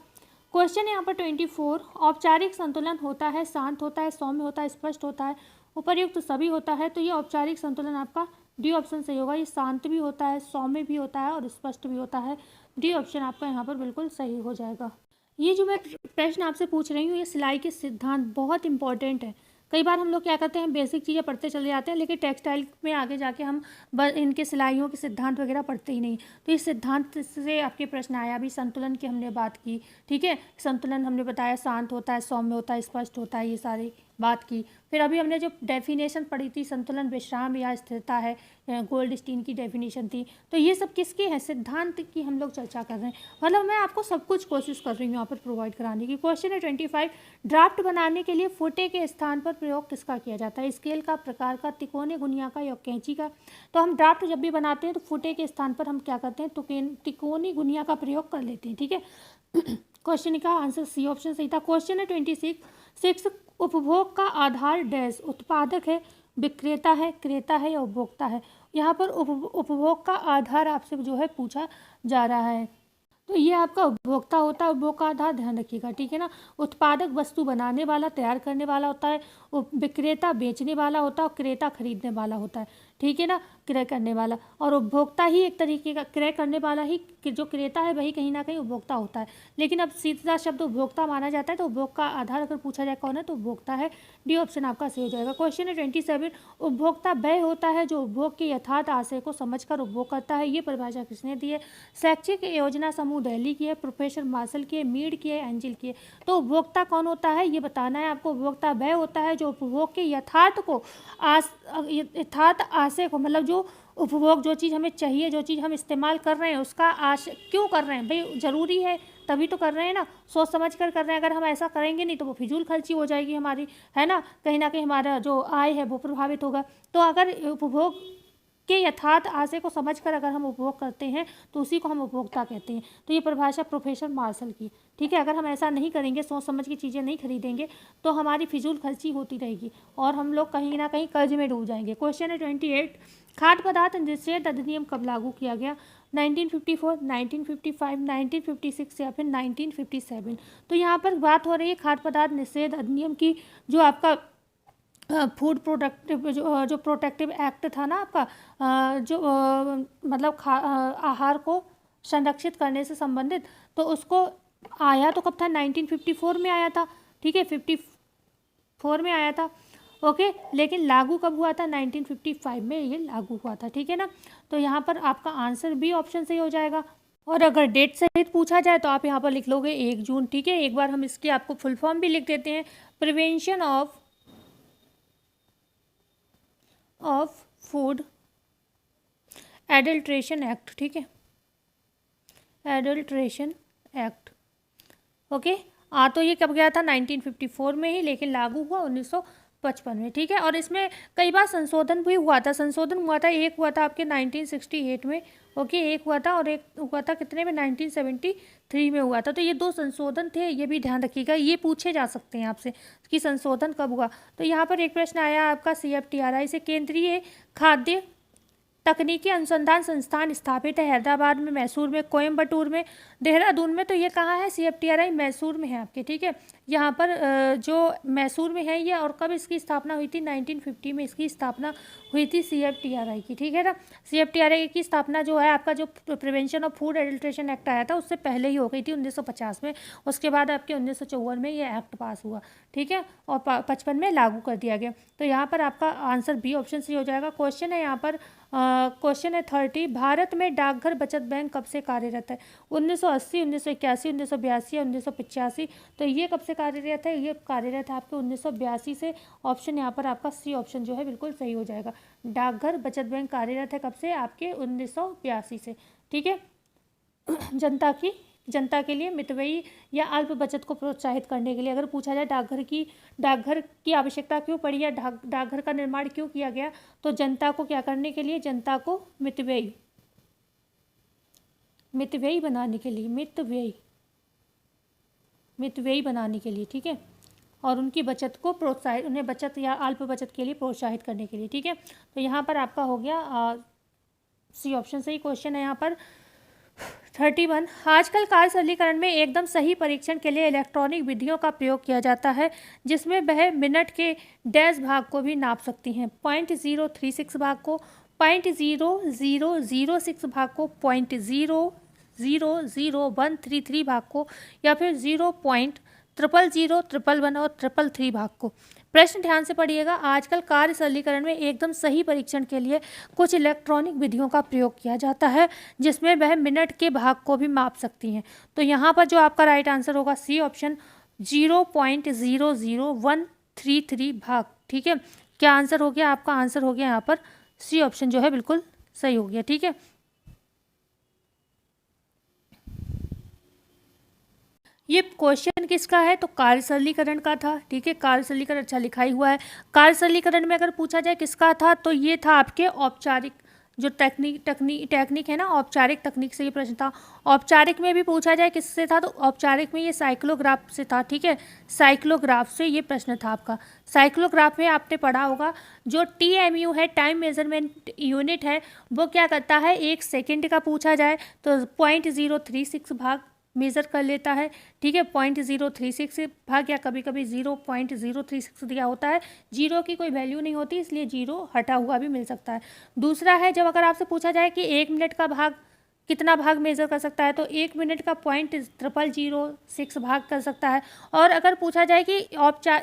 क्वेश्चन है यहाँ पर 24, औपचारिक संतुलन होता है, शांत होता है, सौम्य होता है, स्पष्ट होता है, उपर्युक्त सभी होता है। तो ये औपचारिक संतुलन आपका डी ऑप्शन सही होगा। ये शांत भी होता है, सौम्य भी होता है और स्पष्ट भी होता है। डी ऑप्शन आपका यहाँ पर बिल्कुल सही हो जाएगा। ये जो मैं प्रश्न आपसे पूछ रही हूँ, ये सिलाई के सिद्धांत बहुत इंपॉर्टेंट है। कई बार हम लोग क्या करते हैं, बेसिक चीज़ें पढ़ते चले जाते हैं, लेकिन टेक्सटाइल में आगे जाके हम इनके सिलाइयों के सिद्धांत वगैरह पढ़ते ही नहीं। तो इस सिद्धांत से आपके प्रश्न आया। अभी संतुलन की हमने बात की। ठीक है, संतुलन हमने बताया शांत होता है, सौम्य होता है, स्पष्ट होता है, ये सारी बात की। फिर अभी हमने जो डेफिनेशन पढ़ी थी, संतुलन, विश्राम या स्थिरता है, गोल्डस्टीन की डेफिनेशन थी। तो ये सब किसके हैं? सिद्धांत की हम लोग चर्चा कर रहे हैं। मतलब मैं आपको सब कुछ कोशिश कर रही हूँ यहाँ पर प्रोवाइड कराने की। क्वेश्चन है 25, ड्राफ्ट बनाने के लिए फुटे के स्थान पर प्रयोग किसका किया जाता है? स्केल का, प्रकार का, तिकोने गुनिया का या कैंची का? तो हम ड्राफ्ट जब भी बनाते हैं तो फुटे के स्थान पर हम क्या करते हैं? तिकोनी गुनिया का प्रयोग कर लेते हैं। ठीक है, क्वेश्चन का आंसर सी ऑप्शन सही था। क्वेश्चन है 26, उपभोग का आधार डैश, उत्पादक है, विक्रेता है, क्रेता है या उपभोक्ता है? यहाँ पर उपभोग का आधार आपसे जो है पूछा जा रहा है, तो ये आपका उपभोक्ता होता है। उपभोग का आधार ध्यान रखिएगा। ठीक है ना, उत्पादक वस्तु बनाने वाला, तैयार करने वाला होता है, विक्रेता बेचने वाला होता है, और क्रेता खरीदने वाला होता है। ठीक है ना, क्रय करने वाला, और उपभोक्ता ही एक तरीके का, क्रय करने वाला ही जो क्रेता है वही कहीं ना कहीं उपभोक्ता होता है। लेकिन अब सीधा शब्द उपभोक्ता माना जाता है, तो उपभोग का आधार अगर पूछा जाए कौन है तो उपभोक्ता है। डी ऑप्शन आपका सही हो जाएगा। क्वेश्चन है 27, उपभोक्ता वह होता है जो उपभोग के यथार्थ आशय को समझकर उपभोग करता है, ये परिभाषा किसने दी है? शैक्षिक योजना समूह दिल्ली की है, प्रोफेसर मार्शल की है, मीड की है, एंजिल की है। तो उपभोक्ता कौन होता है ये बताना है आपको। उपभोक्ता वह होता है जो उपभोग के यथार्थ आशय को, मतलब जो उपभोग, जो चीज़ हमें चाहिए, जो चीज़ हम इस्तेमाल कर रहे हैं, उसका आशय क्यों कर रहे हैं? भाई ज़रूरी है तभी तो कर रहे हैं ना, सोच समझ कर रहे हैं। अगर हम ऐसा करेंगे नहीं तो वो फिजूल खर्ची हो जाएगी हमारी, है ना कहीं हमारा जो आय है वो प्रभावित होगा। तो अगर उपभोग के यथार्थ आशय को समझकर अगर हम उपभोग करते हैं तो उसी को हम उपभोक्ता कहते हैं। तो ये परिभाषा प्रोफेसर मार्शल की। ठीक है, अगर हम ऐसा नहीं करेंगे, सोच समझ की चीज़ें नहीं खरीदेंगे, तो हमारी फिजूल खर्ची होती रहेगी और हम लोग कहीं ना कहीं कर्ज में डूब जाएंगे। क्वेश्चन है 28, खाद्य पदार्थ निषेध अधिनियम कब लागू किया गया? 1954, 1955, 1956 या फिर 1957? तो यहाँ पर बात हो रही है खाद्य पदार्थ निषेध अधिनियम की, जो आपका फूड प्रोडक्टिव जो प्रोटेक्टिव एक्ट था ना आपका, जो मतलब आहार को संरक्षित करने से संबंधित, तो उसको आया तो कब था? 1954 में आया था। ठीक है, 54 में आया था। ओके, लेकिन लागू कब हुआ था? 1955 में ये लागू हुआ था। ठीक है ना, तो यहाँ पर आपका आंसर बी ऑप्शन सही हो जाएगा। और अगर डेट सहित पूछा जाए तो आप यहाँ पर लिख लोगे 1 जून, ठीक है। एक बार हम इसकी आपको फुल फॉर्म भी लिख देते हैं, prevention of food adulteration act, ठीक है, एडल्ट्रेशन एक्ट, ओके। तो ये कब गया था 1954 में ही, लेकिन लागू हुआ 1955 में, ठीक है। और इसमें कई बार संशोधन भी हुआ था, एक हुआ था आपके 1968 में, ओके, एक हुआ था, और एक हुआ था कितने में, 1973 में हुआ था। तो ये 2 संशोधन थे, ये भी ध्यान रखिएगा, ये पूछे जा सकते हैं आपसे कि संशोधन कब हुआ। तो यहाँ पर एक प्रश्न आया आपका, CFTRI से केंद्रीय खाद्य तकनीकी अनुसंधान संस्थान स्थापित है हैदराबाद में, मैसूर में, कोयम्बटूर में, देहरादून में। तो ये कहाँ है, CFTRI मैसूर में है आपके, ठीक है। यहाँ पर जो मैसूर में है ये, और कब इसकी स्थापना हुई थी, 1950 में इसकी स्थापना हुई थी CFTRI की, ठीक है ना। CFTRI की स्थापना जो है आपका, जो prevention of food adulteration act आया था उससे पहले ही हो गई थी 1950 में। उसके बाद आपके 1954 में ये एक्ट पास हुआ, ठीक है, और 55 में लागू कर दिया गया। तो यहाँ पर आपका आंसर बी ऑप्शन सी हो जाएगा। क्वेश्चन है यहाँ पर, क्वेश्चन है 30, भारत में डाकघर बचत बैंक कब से कार्यरत है, 1980, 1981, 1982 या 1985। तो ये कब से कार्यरत है, ये कार्यरत है आपके 1982 से। ऑप्शन यहाँ पर आपका सी ऑप्शन जो है बिल्कुल सही हो जाएगा। डाकघर बचत बैंक कार्यरत है कब से, आपके 1982 से, ठीक है। जनता के लिए मितव्ययी या अल्प बचत को प्रोत्साहित करने के लिए, अगर पूछा जाए डाकघर की आवश्यकता क्यों पड़ी या डाकघर का निर्माण क्यों किया गया, तो जनता को क्या करने के लिए, जनता को मितव्ययी बनाने के लिए, मितव्ययी बनाने के लिए, ठीक है, और उनकी बचत को प्रोत्साहित, उन्हें बचत या अल्प बचत के लिए प्रोत्साहित करने के लिए, ठीक है। तो यहाँ पर आपका हो गया सी ऑप्शन सही। क्वेश्चन है यहाँ पर 31, आजकल कार्य सरलीकरण में एकदम सही परीक्षण के लिए इलेक्ट्रॉनिक विधियों का प्रयोग किया जाता है, जिसमें वह मिनट के डैश भाग को भी नाप सकती हैं, 0.036 भाग को, 0.0006 भाग को, 0.000133 भाग को, या फिर 0.00011 और 333 भाग को। प्रश्न ध्यान से पढ़िएगा, आजकल कार्य सरलीकरण में एकदम सही परीक्षण के लिए कुछ इलेक्ट्रॉनिक विधियों का प्रयोग किया जाता है, जिसमें वह मिनट के भाग को भी माप सकती हैं। तो यहाँ पर जो आपका राइट आंसर होगा सी ऑप्शन, 0.00133 भाग, ठीक है। क्या आंसर हो गया आपका, आंसर हो गया यहाँ पर सी ऑप्शन जो है बिल्कुल सही हो गया, ठीक है। ये क्वेश्चन किसका है, तो कार्य सरलीकरण का था, ठीक है। कार्य सरलीकरण अच्छा लिखा ही हुआ है। कार्य सरलीकरण में अगर पूछा जाए किसका था, तो ये था आपके औपचारिक जो टेक्निक है ना, औपचारिक तकनीक से ये प्रश्न था। औपचारिक में भी पूछा जाए किससे था, तो औपचारिक में ये साइक्लोग्राफ से था, ठीक है। साइक्लोग्राफ से ये प्रश्न था आपका। साइक्लोग्राफ में आपने पढ़ा होगा, जो TMU है, टाइम मेजरमेंट यूनिट है, वो क्या करता है, 1 सेकेंड का पूछा जाए तो 0.036 भाग मेज़र कर लेता है, ठीक है। 0.036 भाग, या कभी कभी 0.036 दिया होता है, जीरो की कोई वैल्यू नहीं होती, इसलिए जीरो हटा हुआ भी मिल सकता है। दूसरा है, जब अगर आपसे पूछा जाए कि 1 मिनट का भाग कितना भाग मेज़र कर सकता है, तो 1 मिनट का 0.006 भाग कर सकता है। और अगर पूछा जाए कि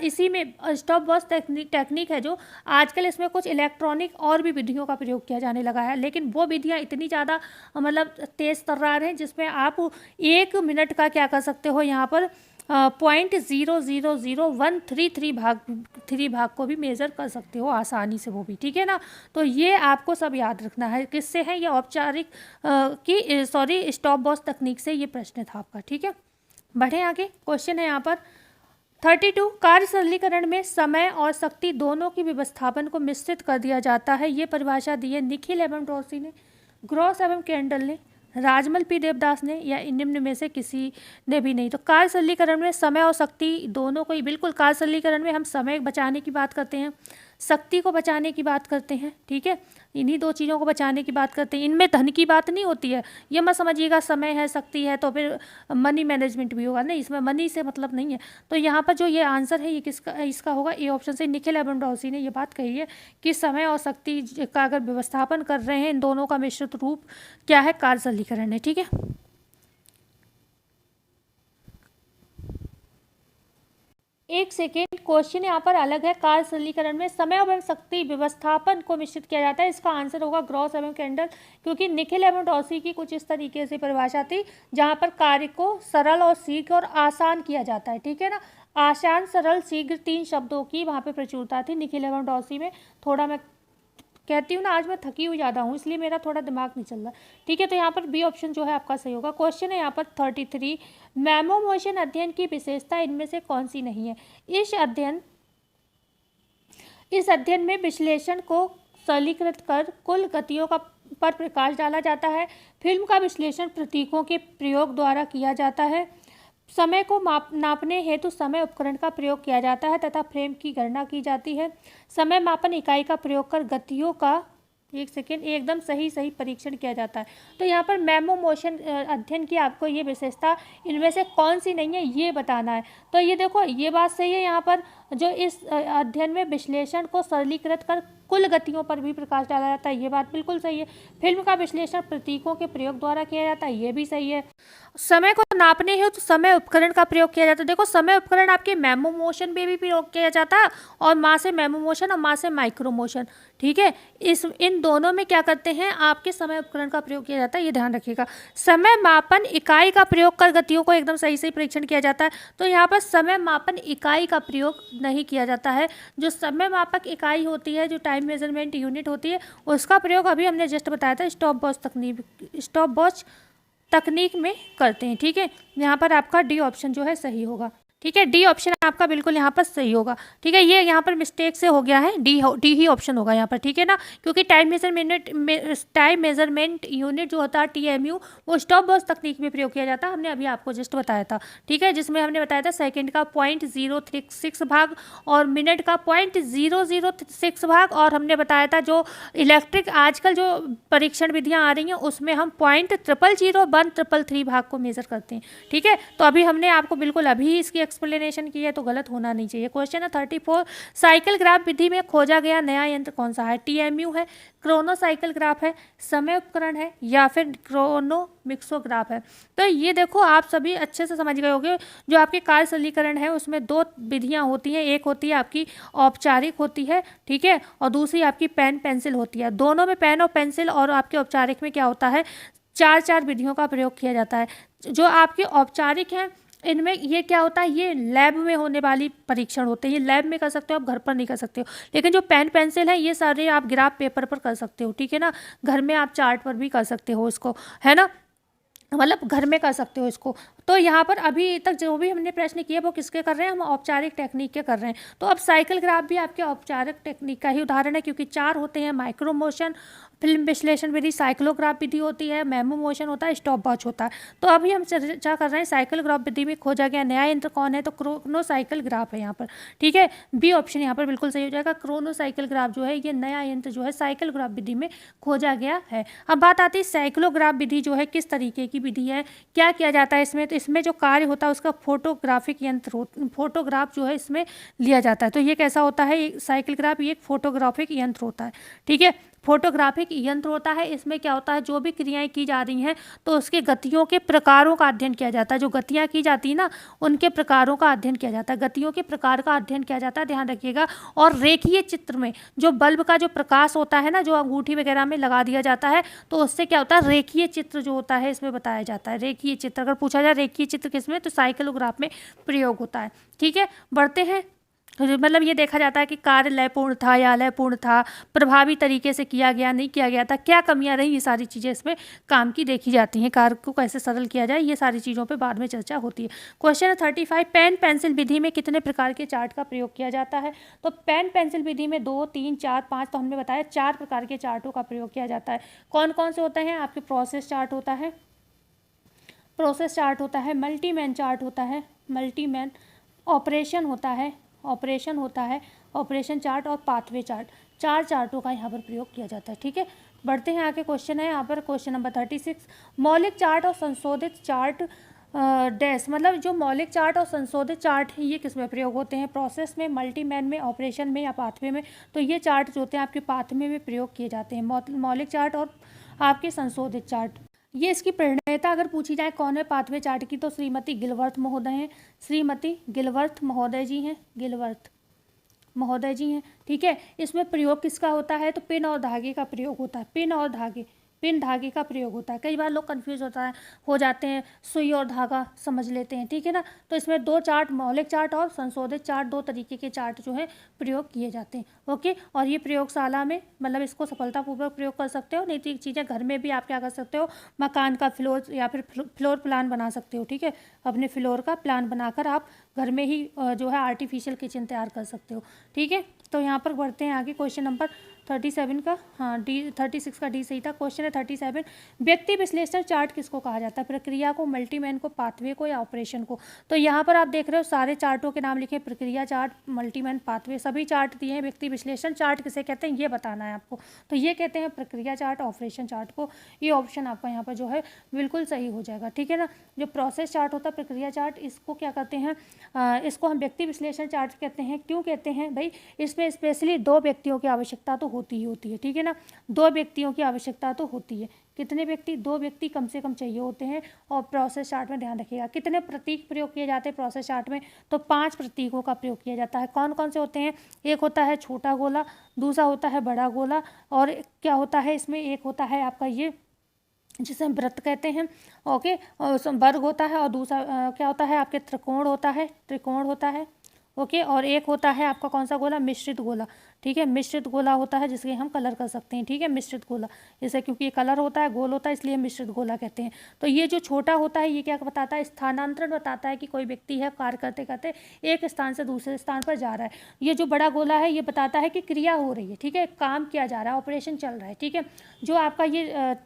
इसी में स्टॉप वॉच टेक्निक है, जो आजकल इसमें कुछ इलेक्ट्रॉनिक और भी विधियों का प्रयोग किया जाने लगा है, लेकिन वो विधियाँ इतनी ज़्यादा मतलब तेज़ तर्रार हैं, जिसमें आप 1 मिनट का क्या कर सकते हो, यहाँ पर 0.0000133 भाग को भी मेज़र कर सकते हो आसानी से, वो भी, ठीक है ना। तो ये आपको सब याद रखना है, किससे है ये, औपचारिक स्टॉप वॉच तकनीक से ये प्रश्न था आपका, ठीक है। बढ़े आगे, क्वेश्चन है यहाँ पर 32, कार्य सरलीकरण में समय और शक्ति दोनों की व्यवस्थापन को मिश्रित कर दिया जाता है, ये परिभाषा दी है निखिल एवं डॉर्सी ने, ग्रॉस एवं कैंडल ने, राजमल P देवदास ने, या निम्न में से किसी ने भी नहीं। तो कार्य सरलीकरण में समय और शक्ति दोनों को ही, बिल्कुल कार्य सरलीकरण में हम समय बचाने की बात करते हैं, शक्ति को बचाने की बात करते हैं, ठीक है। इन्हीं 2 चीज़ों को बचाने की बात करते हैं, इनमें धन की बात नहीं होती है। ये मत समझिएगा समय है शक्ति है तो फिर मनी मैनेजमेंट भी होगा, नहीं, इसमें मनी से मतलब नहीं है। तो यहाँ पर जो ये आंसर है, ये किसका, इसका होगा ए ऑप्शन से। निखिल एवं डॉर्सी ने ये बात कही है कि समय और शक्ति का अगर व्यवस्थापन कर रहे हैं, इन दोनों का मिश्रित रूप क्या है, कार्य सरलीकरण है, ठीक है। एक सेकेंड, क्वेश्चन यहाँ पर अलग है। कार्य सरलीकरण में समय एवं शक्ति व्यवस्थापन को मिश्रित किया जाता है। इसका आंसर होगा ग्रॉस एवं कैंडल, क्योंकि निखिल एवं डॉसी की कुछ इस तरीके से परिभाषा थी जहाँ पर कार्य को सरल और शीघ्र और आसान किया जाता है। ठीक है ना, आसान, सरल, शीघ्र, 3 शब्दों की वहाँ पे प्रचुरता थी निखिल एवं डॉसी में। थोड़ा मैं कहती हूँ ना, आज मैं थकी हुई ज़्यादा हूँ, इसलिए मेरा थोड़ा दिमाग नहीं चल रहा। ठीक है, तो यहाँ पर बी ऑप्शन जो है आपका सही होगा। क्वेश्चन है यहाँ पर 33, मेमोमोशन अध्ययन की विशेषता इनमें से कौन सी नहीं है? इस अध्ययन में विश्लेषण को सरलीकृत कर कुल गतियों पर प्रकाश डाला जाता है। फिल्म का विश्लेषण प्रतीकों के प्रयोग द्वारा किया जाता है। समय को नापने हेतु समय उपकरण का प्रयोग किया जाता है तथा फ्रेम की गणना की जाती है। समय मापन इकाई का प्रयोग कर गतियों का एक सेकेंड एकदम सही परीक्षण किया जाता है। तो यहाँ पर मेमोमोशन अध्ययन की आपको ये विशेषता इनमें से कौन सी नहीं है ये बताना है। तो ये देखो, ये बात सही है। यहाँ पर जो इस अध्ययन में विश्लेषण को सरलीकृत कर कुल गतियों पर भी प्रकाश डाला जाता है, ये बात बिल्कुल सही है। फिल्म का विश्लेषण प्रतीकों के प्रयोग द्वारा किया जाता है, ये भी सही है। समय को नापने हेतु तो समय उपकरण का प्रयोग किया जाता है। देखो, समय उपकरण आपके मेमोमोशन में भी प्रयोग किया जाता है, और माँ से मेमोमोशन और माँ से माइक्रोमोशन। ठीक है, इन दोनों में क्या करते हैं, आपके समय उपकरण का प्रयोग किया जाता है, ये ध्यान रखिएगा। समय मापन इकाई का प्रयोग कर गतियों को एकदम सही परीक्षण किया जाता है। तो यहाँ पर समय मापन इकाई का प्रयोग नहीं किया जाता है। जो समय मापक इकाई होती है, जो टाइम मेजरमेंट यूनिट होती है, उसका प्रयोग अभी हमने जस्ट बताया था स्टॉप वॉच तकनीक में करते हैं। ठीक है, यहाँ पर आपका डी ऑप्शन जो है सही होगा। ठीक है, डी ऑप्शन आपका बिल्कुल यहाँ पर सही होगा। ठीक है, ये यहाँ पर मिस्टेक से हो गया है, डी ही ऑप्शन होगा यहाँ पर। ठीक है ना, क्योंकि टाइम मेजरमेंट यूनिट जो होता है TMU, वो स्टॉप वॉच तकनीक में प्रयोग किया जाता है। हमने अभी आपको जस्ट बताया था। ठीक है, जिसमें हमने बताया था सेकंड का 0.036 भाग और मिनट का 0.006 भाग, और हमने बताया था जो इलेक्ट्रिक आजकल जो परीक्षण विधियाँ आ रही हैं उसमें हम 0.0001333 भाग को मेजर करते हैं। ठीक है, तो अभी हमने आपको बिल्कुल अभी इसकी एक्सप्लेनेशन की है, तो गलत होना नहीं चाहिए। क्वेश्चन है 34, साइकिल ग्राफ विधि में खोजा गया नया यंत्र कौन सा है? TMU है, क्रोनो साइकिल ग्राफ है, समय उपकरण है, या फिर क्रोनो मिक्सोग्राफ है? तो ये देखो, आप सभी अच्छे से समझ गए होंगे। जो आपके कार्य सरलीकरण है उसमें 2 विधियां होती हैं। एक होती है आपकी औपचारिक होती है, ठीक है, और दूसरी आपकी पेन पेंसिल होती है। दोनों में पेन और पेंसिल और आपके औपचारिक में क्या होता है, 4 विधियों का प्रयोग किया जाता है। जो आपके औपचारिक हैं इनमें ये क्या होता है, ये लैब में होने वाली परीक्षण होते हैं। ये लैब में कर सकते हो, आप घर पर नहीं कर सकते हो। लेकिन जो पेन पेंसिल है ये सारे आप ग्राफ पेपर पर कर सकते हो। ठीक है ना, घर में आप चार्ट पर भी कर सकते हो इसको, है ना, मतलब घर में कर सकते हो इसको। तो यहाँ पर अभी तक जो भी हमने प्रश्न किए वो किसके कर रहे हैं, हम औपचारिक टेक्निक के कर रहे हैं। तो अब साइकिल ग्राफ भी आपके औपचारिक टेक्निक का ही उदाहरण है, क्योंकि 4 होते हैं, माइक्रोमोशन, फिल्म विश्लेषण विधि, साइक्लोग्राफ विधि होती है, मेमोमोशन होता है, स्टॉप वॉच होता है। तो अभी हम चर्चा कर रहे हैं साइकिल ग्राफ विधि में खोजा गया नया यंत्र कौन है, तो क्रोनो साइकिल ग्राफ है यहाँ पर। ठीक है, बी ऑप्शन यहाँ पर बिल्कुल सही हो जाएगा। क्रोनो साइकिल ग्राफ जो है ये नया यंत्र जो है साइकिल ग्राफ विधि में खोजा गया है। अब बात आती है साइक्लोग्राफ विधि जो है किस तरीके की विधि है, क्या किया जाता है इसमें। तो इसमें जो कार्य होता है उसका फोटोग्राफिक यंत्र फोटोग्राफ जो है इसमें लिया जाता है। तो ये कैसा होता है, साइकिल ग्राफ ये एक फोटोग्राफिक यंत्र होता है। ठीक है, फोटोग्राफिक यंत्र होता है। इसमें क्या होता है, जो भी क्रियाएं की जा रही हैं तो उसके गतियों के प्रकारों का अध्ययन किया जाता है। जो गतियां की जाती है ना उनके प्रकारों का अध्ययन किया जाता है, गतियों के प्रकार का अध्ययन किया जाता है, ध्यान रखिएगा। और रेखीय चित्र में जो बल्ब का जो प्रकाश होता है ना, जो अंगूठी वगैरह में लगा दिया जाता है, तो उससे क्या होता है, रेखीय चित्र जो होता है इसमें बताया जाता है। रेखीय चित्र अगर पूछा जाए रेखीय चित्र किसमें, तो साइक्लोग्राफ में प्रयोग होता है। ठीक है, बढ़ते हैं। मतलब ये देखा जाता है कि कार्य लयपूर्ण था या अलयपूर्ण था, प्रभावी तरीके से किया गया नहीं किया गया था, क्या कमियां रही, ये सारी चीज़ें इसमें काम की देखी जाती हैं। कार्य को कैसे सरल किया जाए, ये सारी चीज़ों पे बाद में चर्चा होती है। क्वेश्चन 35, पेन पेंसिल विधि में कितने प्रकार के चार्ट का प्रयोग किया जाता है? तो पेन पेंसिल विधि में 2, 3, 4, 5, तो हमने बताया 4 प्रकार के चार्टों का प्रयोग किया जाता है। कौन कौन से होते हैं, आपके प्रोसेस चार्ट होता है, मल्टीमैन चार्ट होता है, मल्टीमैन ऑपरेशन होता है, ऑपरेशन चार्ट और पाथवे चार्ट। 4 चार्टों का यहाँ पर प्रयोग किया जाता है। ठीक है, बढ़ते हैं आगे। क्वेश्चन है यहाँ पर क्वेश्चन नंबर 36, मौलिक चार्ट और संशोधित चार्ट डैश, मतलब जो मौलिक चार्ट और संशोधित चार्ट है ये किस में प्रयोग होते हैं? प्रोसेस में, मल्टीमैन में, ऑपरेशन में या पाथवे में? तो ये चार्ट जो होते हैं आपके पाथवे में प्रयोग किए जाते हैं, मौलिक चार्ट और आपके संशोधित चार्ट। ये इसकी प्रणेता अगर पूछी जाए कौन है पाथवे चार्ट की, तो श्रीमती गिलवर्थ महोदय हैं, श्रीमती गिलवर्थ महोदय जी हैं, गिलवर्थ महोदय जी हैं। ठीक है, इसमें प्रयोग किसका होता है, तो पिन और धागे का प्रयोग होता है, पिन और धागे, पिन धागे का प्रयोग होता है। कई बार लोग कंफ्यूज हो जाते हैं, सुई और धागा समझ लेते हैं। ठीक है ना, तो इसमें दो चार्ट, मौलिक चार्ट और संशोधित चार्ट, दो तरीके के चार्ट जो है प्रयोग किए जाते हैं। ओके, और ये प्रयोगशाला में मतलब इसको सफलतापूर्वक प्रयोग कर सकते हो, नहीं तो एक चीज़ें घर में भी आप क्या कर सकते हो, मकान का फ्लोर या फिर फ्लोर प्लान बना सकते हो। ठीक है, अपने फ्लोर का प्लान बनाकर आप घर में ही जो है आर्टिफिशियल किचन तैयार कर सकते हो। ठीक है, तो यहाँ पर बढ़ते हैं आगे। क्वेश्चन नंबर 37 का, हाँ डी 36 का डी सही था। क्वेश्चन है 37, व्यक्ति विश्लेषण चार्ट किसको कहा जाता है, प्रक्रिया को, मल्टीमैन को, पाथवे को या ऑपरेशन को। तो यहाँ पर आप देख रहे हो सारे चार्टों के नाम लिखे, प्रक्रिया चार्ट, मल्टीमैन, पाथवे, सभी चार्ट दिए हैं। व्यक्ति विश्लेषण चार्ट किसे कहते हैं ये बताना है आपको, तो ये कहते हैं प्रक्रिया चार्ट, ऑपरेशन चार्ट को। ये ऑप्शन आपका यहाँ पर जो है बिल्कुल सही हो जाएगा। ठीक है ना, जो प्रोसेस चार्ट होता है, प्रक्रिया चार्ट, इसको क्या कहते हैं, इसको हम व्यक्ति विश्लेषण चार्ट कहते हैं। क्यों कहते हैं भाई, इसमें स्पेशली दो व्यक्तियों की आवश्यकता तो होती ही होती है। ठीक है ना, दो व्यक्तियों की आवश्यकता तो होती है। कितने व्यक्ति, दो व्यक्ति कम से कम चाहिए होते हैं। और प्रोसेस चार्ट में ध्यान रखिएगा कितने प्रतीक प्रयोग किए जाते हैं प्रोसेस चार्ट में, तो 5 प्रतीकों का प्रयोग किया जाता है। कौन कौन से होते हैं, एक होता है छोटा गोला, दूसरा होता है बड़ा गोला, और क्या होता है इसमें, एक होता है आपका ये जिसे हम वृत्त कहते हैं। ओके, और वर्ग होता है, और दूसरा क्या होता है आपके त्रिकोण होता है, त्रिकोण होता है। ओके, और एक होता है आपका कौन सा गोला, मिश्रित गोला। ठीक है, मिश्रित गोला होता है जिसके हम कलर कर सकते हैं। ठीक है, मिश्रित गोला, इसे क्योंकि ये कलर होता है, गोल होता है, इसलिए मिश्रित गोला कहते हैं। तो ये जो छोटा होता है ये क्या बताता है, स्थानांतरण बताता है कि कोई व्यक्ति है कार्य करते करते एक स्थान से दूसरे स्थान पर जा रहा है। ये जो बड़ा गोला है ये बताता है कि क्रिया हो रही है। ठीक है, काम किया जा रहा है, ऑपरेशन चल रहा है। ठीक है, जो आपका ये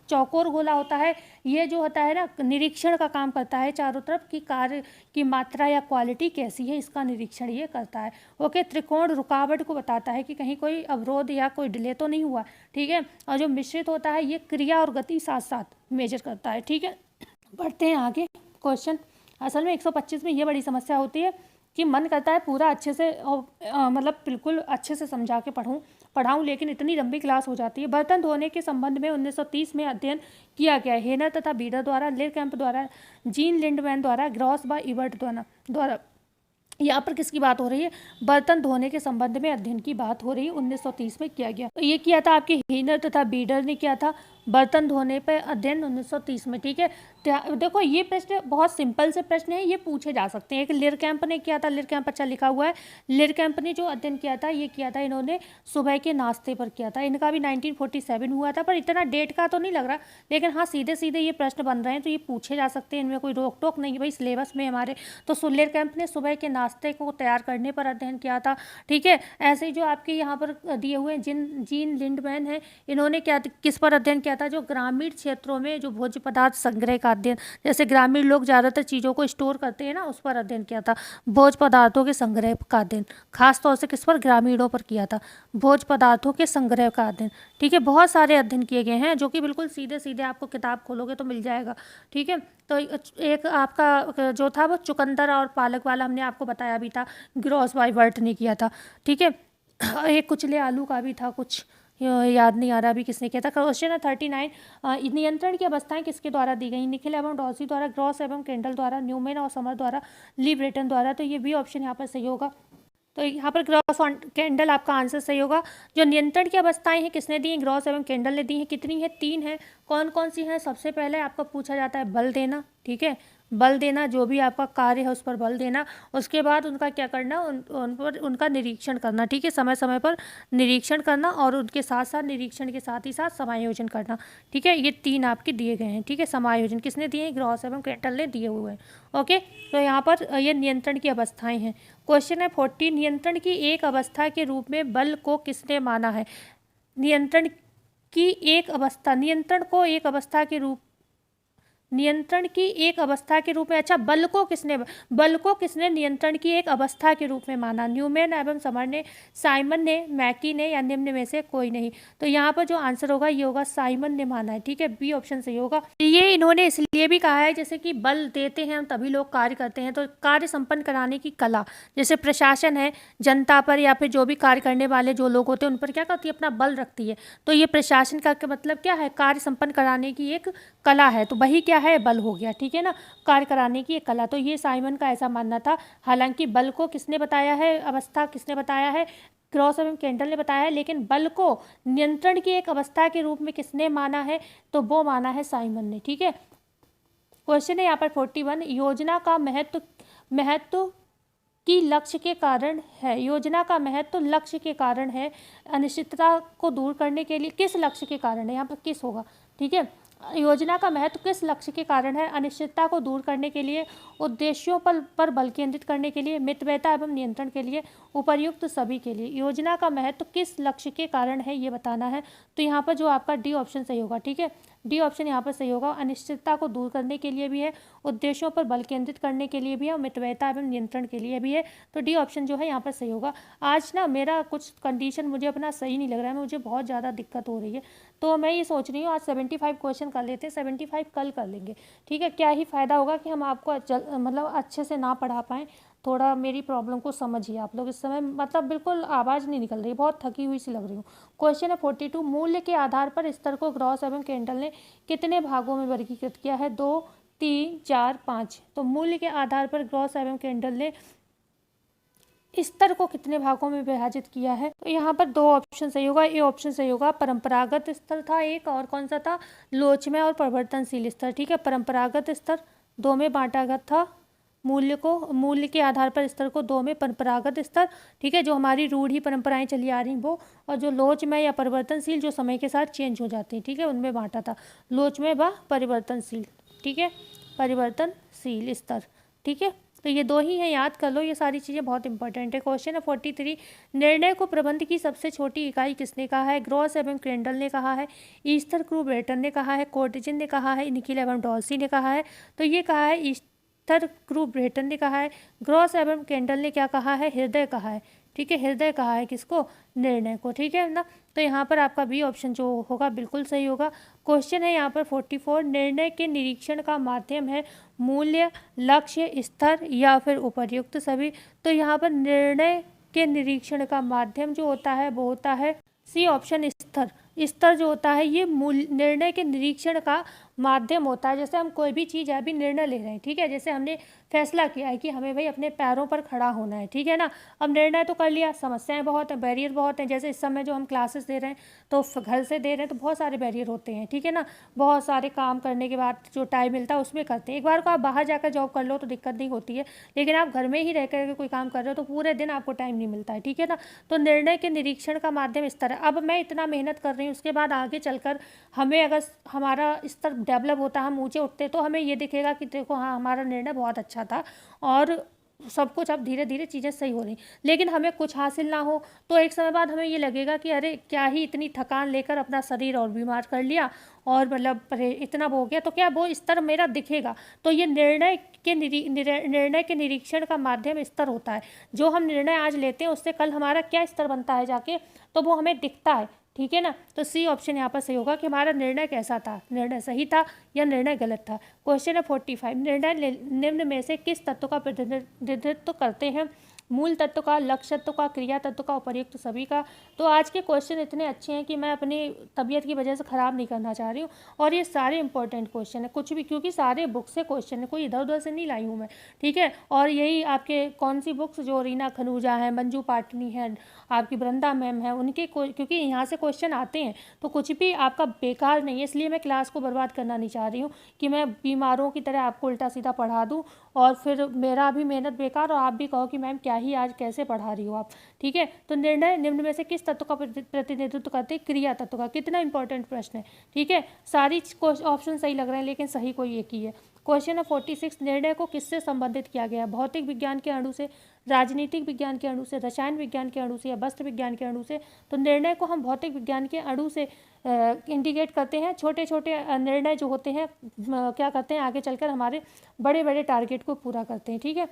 चौकोर गोला होता है, ये जो होता है ना, निरीक्षण का काम करता है, चारों तरफ की कार्य की मात्रा या क्वालिटी कैसी है इसका निरीक्षण ये करता है। ओके, त्रिकोण रुकावट को बताता है कि कहीं कोई अवरोध या कोई डिले तो नहीं हुआ। ठीक है, और जो मिश्रित होता है ये क्रिया और गति साथ साथ मेजर करता है। ठीक है, बढ़ते हैं आगे। क्वेश्चन असल में 125 में ये बड़ी समस्या होती है कि मन करता है पूरा अच्छे से मतलब बिल्कुल अच्छे से समझा के पढ़ाऊँ, लेकिन इतनी लंबी क्लास हो जाती है। बर्तन धोने के संबंध में 1930 में अध्ययन किया गया, हेनर तथा बीडर द्वारा, लेरकैम्प द्वारा, जीन लिंडमैन द्वारा, ग्रॉस व इबर्ट द्वारा। यहाँ पर किसकी बात हो रही है, बर्तन धोने के संबंध में अध्ययन की बात हो रही है, 1930 में किया गया। तो ये किया था आपके हेनर तथा बीडर ने किया था, बर्तन धोने पर अध्ययन 1930 में। ठीक है, देखो ये प्रश्न बहुत सिंपल से प्रश्न है, ये पूछे जा सकते हैं। एक लेरकैम्प ने किया था, लेरकैम्प अच्छा लिखा हुआ है, लेरकैम्प ने जो अध्ययन किया था ये किया था इन्होंने सुबह के नाश्ते पर किया था। इनका भी 1947 हुआ था, पर इतना डेट का तो नहीं लग रहा, लेकिन हाँ सीधे सीधे ये प्रश्न बन रहे हैं तो ये पूछे जा सकते हैं, इनमें कोई रोक टोक नहीं है भाई सिलेबस में हमारे। तो लेरकैम्प ने सुबह के नाश्ते को तैयार करने पर अध्ययन किया था। ठीक है, ऐसे ही जो आपके यहाँ पर दिए हुए जीन लिंडमैन है, इन्होंने क्या किस पर अध्ययन किया था, जो ग्रामीण क्षेत्रों में जो भोज्य पदार्थ संग्रह का अध्ययन, जैसे ग्रामीण लोग ज़्यादातर चीज़ों को स्टोर करते हैं ना, उस पर अध्ययन किया था। भोज्य पदार्थों के संग्रह का अध्ययन खास तौर से किस पर, ग्रामीणों पर किया था, भोज्य पदार्थों के संग्रह का अध्ययन। ठीक है, बहुत सारे अध्ययन किए गए हैं जो कि बिल्कुल सीधे सीधे आपको किताब खोलोगे तो मिल जाएगा। ठीक है, तो एक आपका जो था वो चुकंदर और पालक वाला हमने आपको बताया भी था, ग्रॉस बाय वर्ट ने किया था। ठीक है, एक कुचले आलू का भी था, कुछ याद नहीं आ रहा अभी किसने किया था। क्वेश्चन है 39, नियंत्रण की अवस्थाएं किसके द्वारा दी गई, निखिल एवं डॉसी द्वारा, ग्रॉस एवं केंडल द्वारा, न्यूमैन और समर द्वारा, ली ब्रेटन द्वारा। तो ये भी ऑप्शन यहाँ पर सही होगा। तो यहाँ पर ग्रॉस और केंडल आपका आंसर सही होगा। जो नियंत्रण की अवस्थाएं हैं किसने दी हैं, ग्रॉस एवं केंडल ने दी हैं। कितनी है, 3 है। कौन कौन सी हैं, सबसे पहले आपको पूछा जाता है बल देना। ठीक है, बल देना, जो भी आपका कार्य है उस पर बल देना। उसके बाद उनका क्या करना, उन पर उनका निरीक्षण करना। ठीक है, समय समय पर निरीक्षण करना, और उनके साथ साथ निरीक्षण के साथ ही साथ समायोजन करना। ठीक है, ये 3 आपके दिए गए हैं। ठीक है, समायोजन किसने दिए हैं, ग्रॉस एवं केंडल ने दिए हुए हैं। ओके, तो यहाँ पर ये नियंत्रण की अवस्थाएं हैं। क्वेश्चन है 40, नियंत्रण की एक अवस्था के रूप में बल को किसने माना है, नियंत्रण की एक अवस्था, नियंत्रण को एक अवस्था के रूप नियंत्रण की एक अवस्था के रूप में। अच्छा, बल को किसने नियंत्रण की एक अवस्था के रूप में माना? न्यूमैन एवं समर ने, साइमन ने, मैकी ने, या निम्न में से कोई नहीं? तो यहाँ पर जो आंसर होगा ये होगा साइमन ने माना है। ठीक है, बी ऑप्शन सही होगा। ये इन्होंने इसलिए भी कहा है जैसे कि बल देते हैं हम तभी लोग कार्य करते हैं, तो कार्य संपन्न कराने की कला, जैसे प्रशासन है जनता पर या फिर जो भी कार्य करने वाले जो लोग होते हैं उन पर क्या करती है, अपना बल रखती है। तो ये प्रशासन का मतलब क्या है, कार्य संपन्न कराने की एक कला है, तो वही क्या है, बल हो गया। ठीक है ना, कार्य कराने की एक कला। तो ये साइमन का ऐसा मानना था। हालांकि बल को किसने बताया है, अवस्था किसने बताया है, क्रॉस एवं केंडल ने बताया है, लेकिन बल को नियंत्रण की एक अवस्था के रूप में किसने माना है, तो वो माना है साइमन ने। ठीक है, क्वेश्चन है यहाँ पर 41, योजना का महत्व की लक्ष्य के कारण है। योजना का महत्व लक्ष्य के कारण है, अनिश्चितता को दूर करने के लिए। किस लक्ष्य के कारण है, यहाँ पर किस होगा। ठीक है, योजना का महत्व किस लक्ष्य के कारण है, अनिश्चितता को दूर करने के लिए, उद्देश्यों पर बल केंद्रित करने के लिए, मितव्ययता एवं नियंत्रण के लिए, उपर्युक्त सभी के लिए। योजना का महत्व किस लक्ष्य के कारण है ये बताना है। तो यहाँ पर जो आपका डी ऑप्शन सही होगा। ठीक है, डी ऑप्शन यहाँ पर सही होगा। अनिश्चितता को दूर करने के लिए भी है, उद्देश्यों पर बल केंद्रित करने के लिए भी है, और मितव्ययता एवं नियंत्रण के लिए भी है। तो डी ऑप्शन जो है यहाँ पर सही होगा। आज ना मेरा कुछ कंडीशन मुझे अपना सही नहीं लग रहा है, मुझे बहुत ज़्यादा दिक्कत हो रही है, तो मैं ये सोच रही हूँ आज 75 क्वेश्चन कर लेते हैं, 75 कल कर लेंगे। ठीक है, क्या ही फ़ायदा होगा कि हम आपको मतलब अच्छे से ना पढ़ा पाएँ। थोड़ा मेरी प्रॉब्लम को समझिए आप लोग। इस समय मतलब बिल्कुल आवाज़ नहीं निकल रही, बहुत थकी हुई सी लग रही हूँ। क्वेश्चन है 42, मूल्य के आधार पर स्तर को ग्रॉस एवं केंडल ने कितने भागों में वर्गीकृत किया है? 2, 3, 4, 5। तो मूल्य के आधार पर ग्रॉस एवं केंडल ने स्तर को कितने भागों में विभाजित किया है? तो यहाँ पर दो ऑप्शन सही होगा, ए ऑप्शन सही होगा। परंपरागत स्तर था एक, और कौन सा था, लोचमय और परिवर्तनशील स्तर। ठीक है, परंपरागत स्तर 2 में बांटा गया था, मूल्य के आधार पर स्तर को 2 में, परंपरागत स्तर, ठीक है, जो हमारी रूढ़ी परंपराएं चली आ रही वो, और जो लोचमय या परिवर्तनशील जो समय के साथ चेंज हो जाती हैं। ठीक है, उनमें बांटा था, लोचमय व परिवर्तनशील। ठीक है, परिवर्तनशील स्तर। ठीक है, तो ये दो ही हैं, याद कर लो, ये सारी चीज़ें बहुत इंपॉर्टेंट है। क्वेश्चन है 43, निर्णय को प्रबंध की सबसे छोटी इकाई किसने कहा है? ग्रॉस एवं केंडल ने कहा है, ईस्थर क्रू ब्रेटन ने कहा है, कोर्टिजन ने कहा है, निखिल एवं डॉल्सी ने कहा है। तो ये कहा है ईस्थर क्रू ब्रेटन ने कहा है, ग्रॉस एवं केंडल ने क्या कहा है? हृदय कहा है। ठीक है, हृदय कहा है किसको? निर्णय को। ठीक है ना, तो यहाँ पर आपका बी ऑप्शन जो होगा बिल्कुल सही होगा। क्वेश्चन है यहाँ पर 44, निर्णय के निरीक्षण का माध्यम है मूल्य, लक्ष्य, स्तर या फिर उपर्युक्त सभी। तो यहाँ पर निर्णय के निरीक्षण का माध्यम जो होता है वो होता है सी ऑप्शन, स्तर। स्तर जो होता है ये निर्णय के निरीक्षण का माध्यम होता है। जैसे हम कोई भी चीज़ है, अभी निर्णय ले रहे हैं, ठीक है, जैसे हमने फैसला किया है कि हमें भाई अपने पैरों पर खड़ा होना है, ठीक है ना। अब निर्णय तो कर लिया, समस्याएं बहुत हैं, बैरियर बहुत हैं। जैसे इस समय जो हम क्लासेस दे रहे हैं तो घर से दे रहे हैं तो बहुत सारे बैरियर होते हैं, ठीक है ना। बहुत सारे काम करने के बाद जो टाइम मिलता है उसमें करते हैं। एक बार को आप बाहर जाकर जॉब कर लो तो दिक्कत नहीं होती है, लेकिन आप घर में ही रह कर कोई काम कर रहे हो तो पूरे दिन आपको टाइम नहीं मिलता है, ठीक है ना। तो निर्णय के निरीक्षण का माध्यम इस तरह, अब मैं इतना मेहनत कर रही हूँ, उसके बाद आगे चलकर हमें अगर हमारा स्तर डेवलप होता, हम ऊंचे उठते, तो हमें ये दिखेगा कि देखो हाँ हमारा निर्णय बहुत अच्छा था और सब कुछ अब धीरे धीरे चीज़ें सही हो रही। लेकिन हमें कुछ हासिल ना हो तो एक समय बाद हमें ये लगेगा कि अरे क्या ही इतनी थकान लेकर अपना शरीर और बीमार कर लिया और मतलब इतना हो गया, तो क्या वो स्तर मेरा दिखेगा। तो ये निर्णय के निरीक्षण का माध्यम स्तर होता है। जो हम निर्णय आज लेते हैं उससे कल हमारा क्या स्तर बनता है जाके, तो वो हमें दिखता है, ठीक है ना। तो सी ऑप्शन यहाँ पर सही होगा कि हमारा निर्णय कैसा था, निर्णय सही था या निर्णय गलत था। क्वेश्चन है 45, निर्णय निम्न में से किस तत्व का प्रतिनिधित्व करते हैं? मूल तत्व का, लक्ष्य तत्व का, क्रिया तत्व का, उपर्युक्त सभी का। तो आज के क्वेश्चन इतने अच्छे हैं कि मैं अपनी तबीयत की वजह से ख़राब नहीं करना चाह रही हूँ, और ये सारे इंपॉर्टेंट क्वेश्चन है, कुछ भी, क्योंकि सारे बुक से क्वेश्चन है, कोई इधर उधर से नहीं लाई हूँ मैं, ठीक है। और यही आपके कौन सी बुक्स, जो रीना खनूजा है, मंजू पाटनी है, आपकी वृंदा मैम है, उनके क्योंकि यहाँ से क्वेश्चन आते हैं तो कुछ भी आपका बेकार नहीं है। इसलिए मैं क्लास को बर्बाद करना नहीं चाह रही हूँ कि मैं बीमारों की तरह आपको उल्टा सीधा पढ़ा दूँ और फिर मेरा भी मेहनत बेकार और आप भी कहो कि मैम क्या ही आज कैसे पढ़ा रही हो आप, ठीक है। तो निर्णय निम्न में से किस तत्व का प्रतिनिधित्व करते हैं? क्रिया तत्व का। कितना इंपॉर्टेंट प्रश्न है, ठीक है। सारी ऑप्शन सही लग रहे हैं लेकिन सही कोई एक ही है। क्वेश्चन है 46, निर्णय को किससे संबंधित किया गया है? भौतिक विज्ञान के अणु से, राजनीतिक विज्ञान के अणु से, रसायन विज्ञान के अणु से या वस्त्र विज्ञान के अणु से? तो निर्णय को हम भौतिक विज्ञान के अणु से इंडिकेट करते हैं। छोटे छोटे निर्णय जो होते हैं क्या करते हैं, आगे चलकर हमारे बड़े बड़े टारगेट को पूरा करते हैं। ठीक है।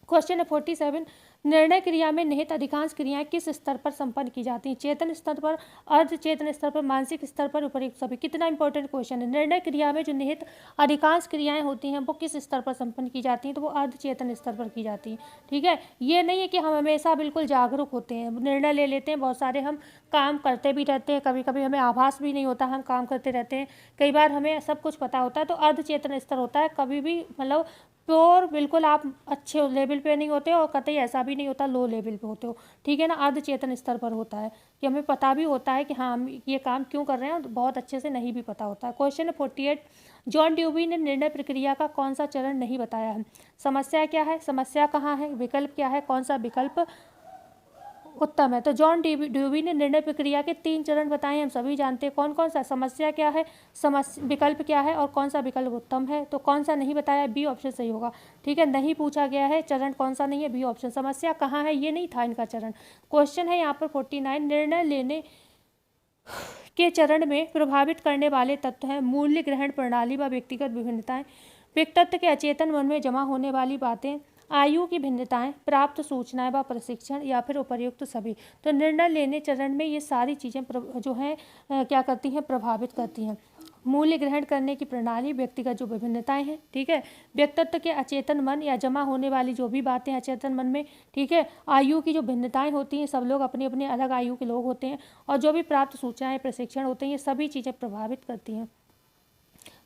क्वेश्चन है 47, निर्णय क्रिया में निहित अधिकांश क्रियाएं किस स्तर पर संपन्न की जाती हैं? चेतन स्तर पर, अर्ध चेतन स्तर पर, मानसिक स्तर पर, उपयुक्त सभी? कितना इंपॉर्टेंट क्वेश्चन है। निर्णय क्रिया में जो निहित अधिकांश क्रियाएं होती हैं वो किस स्तर पर संपन्न की जाती हैं? तो वो अर्ध चेतन स्तर पर की जाती हैं। ठीक है। ये नहीं है कि हम हमेशा बिल्कुल जागरूक होते हैं, निर्णय ले लेते हैं, बहुत सारे हम काम करते भी रहते हैं, कभी कभी हमें आभास भी नहीं होता, हम काम करते रहते हैं, कई बार हमें सब कुछ पता होता है। तो अर्ध चेतन स्तर होता है, कभी भी मतलब प्योर बिल्कुल आप अच्छे लेवल पे नहीं होते और कतई ऐसा भी नहीं होता लो लेवल पे होते हो। ठीक है ना। अर्ध चेतन स्तर पर होता है कि हमें पता भी होता है कि हाँ हम ये काम क्यों कर रहे हैं और बहुत अच्छे से नहीं भी पता होता है। क्वेश्चन है 48, जॉन ड्यूवी ने निर्णय प्रक्रिया का कौन सा चरण नहीं बताया है? समस्या क्या है, समस्या कहाँ है, विकल्प क्या है, कौन सा विकल्प उत्तम है? तो जॉन ड्यूवी ने निर्णय प्रक्रिया के 3 चरण बताए हैं, हम सभी जानते हैं। कौन कौन सा? समस्या क्या है, विकल्प क्या है और कौन सा विकल्प उत्तम है? तो कौन सा नहीं बताया? बी ऑप्शन सही होगा। ठीक है। नहीं पूछा गया है चरण कौन सा नहीं है, बी ऑप्शन। समस्या कहाँ है ये नहीं था इनका चरण। क्वेश्चन है यहाँ पर 49, निर्णय लेने के चरण में प्रभावित करने वाले तत्व हैं मूल्य ग्रहण प्रणाली व व्यक्तिगत विभिन्नताएं, व्यक्तित्व के अचेतन मन में जमा होने वाली बातें, आयु की भिन्नताएं, प्राप्त सूचनाएं व प्रशिक्षण या फिर उपर्युक्त सभी। तो निर्णय लेने चरण में ये सारी चीज़ें जो हैं क्या करती हैं, प्रभावित करती हैं। मूल्य ग्रहण करने की प्रणाली, व्यक्तिगत जो विभिन्नताएं हैं, ठीक है, व्यक्तित्व के अचेतन मन या जमा होने वाली जो भी बातें अचेतन मन में, ठीक है, आयु की जो भिन्नताएं होती हैं, सब लोग अपने अपने अलग आयु के लोग होते हैं, और जो भी प्राप्त सूचनाएं प्रशिक्षण होते हैं, ये सभी चीज़ें प्रभावित करती हैं।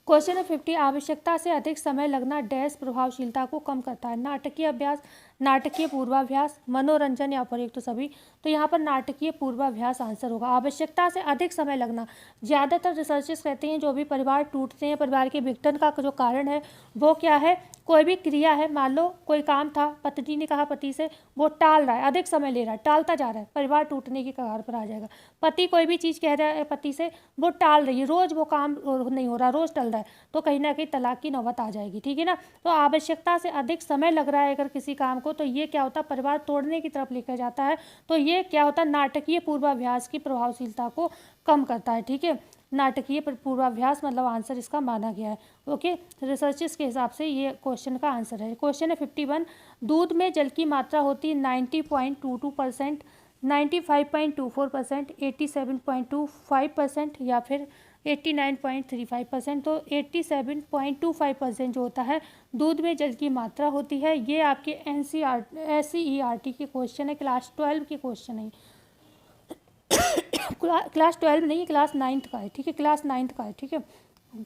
क्वेश्चन है 50, आवश्यकता से अधिक समय लगना डैश प्रभावशीलता को कम करता है? नाटकीय अभ्यास, नाटकीय पूर्वाभ्यास, मनोरंजन या उपयुक्त सभी? तो यहाँ पर नाटकीय पूर्वाभ्यास आंसर होगा। आवश्यकता से अधिक समय लगना, ज़्यादातर रिसर्चेस कहते हैं जो भी परिवार टूटते हैं, परिवार के विघटन का जो कारण है वो क्या है? कोई भी क्रिया है, मान लो कोई काम था, पत्नी ने कहा पति से, वो टाल रहा है, अधिक समय ले रहा है, टालता जा रहा है, परिवार टूटने की कगार पर आ जाएगा। पति कोई भी चीज़ कह रहा है पति से, वो टाल रही है, रोज़ वो काम नहीं हो रहा, रोज़ टल रहा है, तो कहीं ना कहीं तलाक की नौबत आ जाएगी। ठीक है ना। तो आवश्यकता से अधिक समय लग रहा है अगर किसी काम को, तो ये क्या होता है? परिवार तोड़ने की तरफ लेकर जाता है। तो ये क्या होता है? नाटकीय पूर्वाभ्यास की प्रभावशीलता को कम करता है। ठीक है। नाटकीय पूर्वाभ्यास मतलब आंसर इसका माना गया है। ओके, रिसर्चेस के हिसाब से ये क्वेश्चन का आंसर है। क्वेश्चन है 51, दूध में जल की मात्रा होती है 90.22%, 95.24%, 87.25% या फिर 89.35%। तो 87.25% जो होता है दूध में जल की मात्रा होती है। ये आपके NCERT के क्वेश्चन है, क्लास 12 के क्वेश्चन है। क्लास 12 नहीं, क्लास 9th का है। ठीक है, क्लास 9th का है। ठीक है,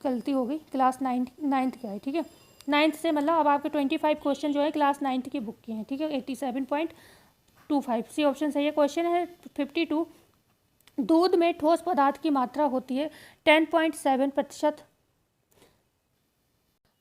गलती हो गई, क्लास 9th का है। ठीक है, 9th से मतलब अब आपके 25 क्वेश्चन जो है क्लास 9th की बुक के हैं। ठीक है, 87.25 सी ऑप्शन सही है। क्वेश्चन है 52, दूध में ठोस पदार्थ की मात्रा होती है 10.7%।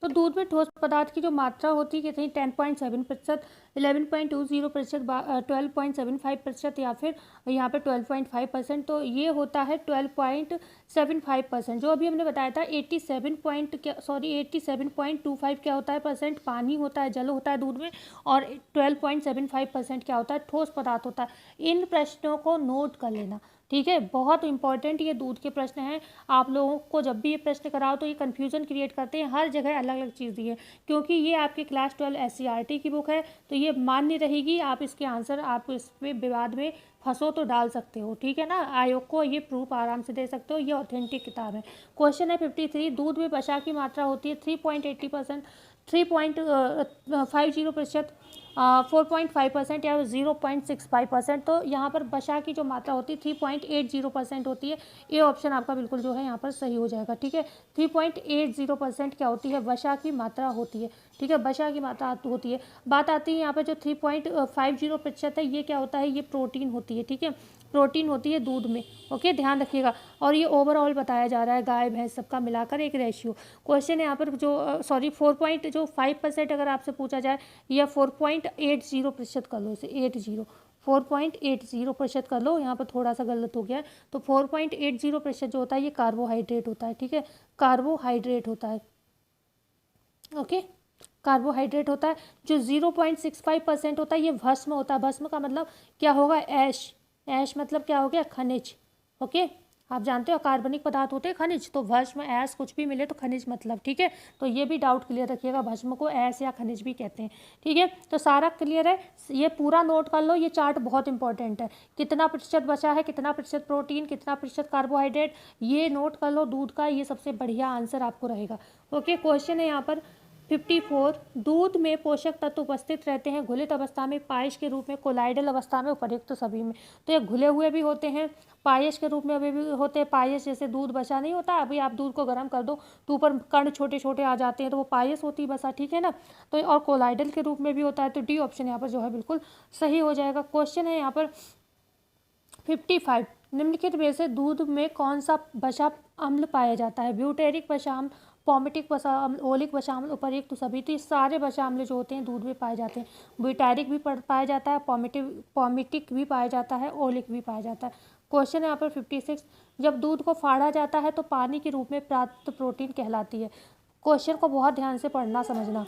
तो दूध में ठोस पदार्थ की जो मात्रा होती है कितनी? 10.7%, 11.20%, 12.75% या फिर यहाँ पे 12.5%। तो ये होता है 12.75%। जो अभी हमने बताया था 87.25 क्या होता है परसेंट? पानी होता है, जल होता है दूध में, और 12.75% क्या होता है? ठोस पदार्थ होता है। इन प्रश्नों को नोट कर लेना। ठीक है, बहुत इंपॉर्टेंट ये दूध के प्रश्न हैं। आप लोगों को जब भी ये प्रश्न कराओ तो ये कन्फ्यूजन क्रिएट करते हैं, हर जगह अलग अलग चीज़ दी है, क्योंकि ये आपकी क्लास 12 SCERT की बुक है, तो ये मान्य रहेगी। आप इसके आंसर, आप इसमें विवाद में फंसो तो डाल सकते हो। ठीक है ना, आयोग को ये प्रूफ आराम से दे सकते हो, ये ऑथेंटिक किताब है। क्वेश्चन है 53, दूध में वसा की मात्रा होती है 3.80%, 3.50%, 4.5% या 0.65%। तो यहाँ पर वसा की जो मात्रा होती है 3.80% होती है। ये ऑप्शन आपका बिल्कुल जो है यहाँ पर सही हो जाएगा। ठीक है, 3.80% क्या होती है? वसा की मात्रा होती है। ठीक है, वसा की मात्रा होती है। बात आती है यहाँ पर जो 3.50% है, ये क्या होता है? ये प्रोटीन होती है। ठीक है, प्रोटीन होती है दूध में। ओके, ध्यान रखिएगा। और ये ओवरऑल बताया जा रहा है, गाय भैंस सबका मिलाकर एक रेशियो। क्वेश्चन यहाँ पर जो 4.5% अगर आपसे पूछा जाए, या 4.80% कर लो, इसे 4.80% कर लो। यहाँ पर थोड़ा सा गलत हो गया है। तो 4.80% जो होता है ये कार्बोहाइड्रेट होता है। ठीक है, कार्बोहाइड्रेट होता है। ओके। कार्बोहाइड्रेट होता है जो 0.65% होता है, ये भस्म होता है। भस्म का मतलब क्या होगा? ऐश। ऐश मतलब क्या हो गया? खनिज। ओके, आप जानते हो कार्बनिक पदार्थ होते हैं खनिज, तो भस्म ऐश कुछ भी मिले तो खनिज मतलब, ठीक है। तो ये भी डाउट क्लियर रखिएगा, भस्म को ऐश या खनिज भी कहते हैं, ठीक है। तो सारा क्लियर है, ये पूरा नोट कर लो, ये चार्ट बहुत इंपॉर्टेंट है। कितना प्रतिशत बचा है, कितना प्रतिशत प्रोटीन, कितना प्रतिशत कार्बोहाइड्रेट, ये नोट कर लो दूध का, ये सबसे बढ़िया आंसर आपको रहेगा। ओके, क्वेश्चन है यहाँ पर 54, दूध में पोषक तत्व उपस्थित रहते हैं घुलित अवस्था में, पायस के रूप में, कोलाइडल अवस्था में, उपर्युक्त सभी में। तो ये घुले हुए भी होते हैं, पायस के रूप में अभी भी होते हैं। पायस जैसे दूध बचा नहीं होता, अभी आप दूध को गर्म कर दो तो ऊपर कण छोटे छोटे आ जाते हैं, तो वो पायस होती है बसा, ठीक है ना। तो और कोलाइडल के रूप में भी होता है। तो डी ऑप्शन यहाँ पर जो है बिल्कुल सही हो जाएगा। क्वेश्चन है यहाँ पर 55, निम्नलिखित में से दूध में कौन सा वसा अम्ल पाया जाता है? ब्यूटेरिक वसा अम्ल, पॉमिटिक वसा अम्ल, ओलिक वसा अम्ल, उपर्युक्त सभी। तो ये सारे वसा अम्ल जो होते हैं दूध में पाए जाते हैं। ब्यूटेरिक भी पाया जाता है, पॉमिटिक भी पाया जाता है, ओलिक भी पाया जाता है। क्वेश्चन यहाँ पर 56, जब दूध को फाड़ा जाता है तो पानी के रूप में प्राप्त प्रोटीन कहलाती है। क्वेश्चन को बहुत ध्यान से पढ़ना समझना,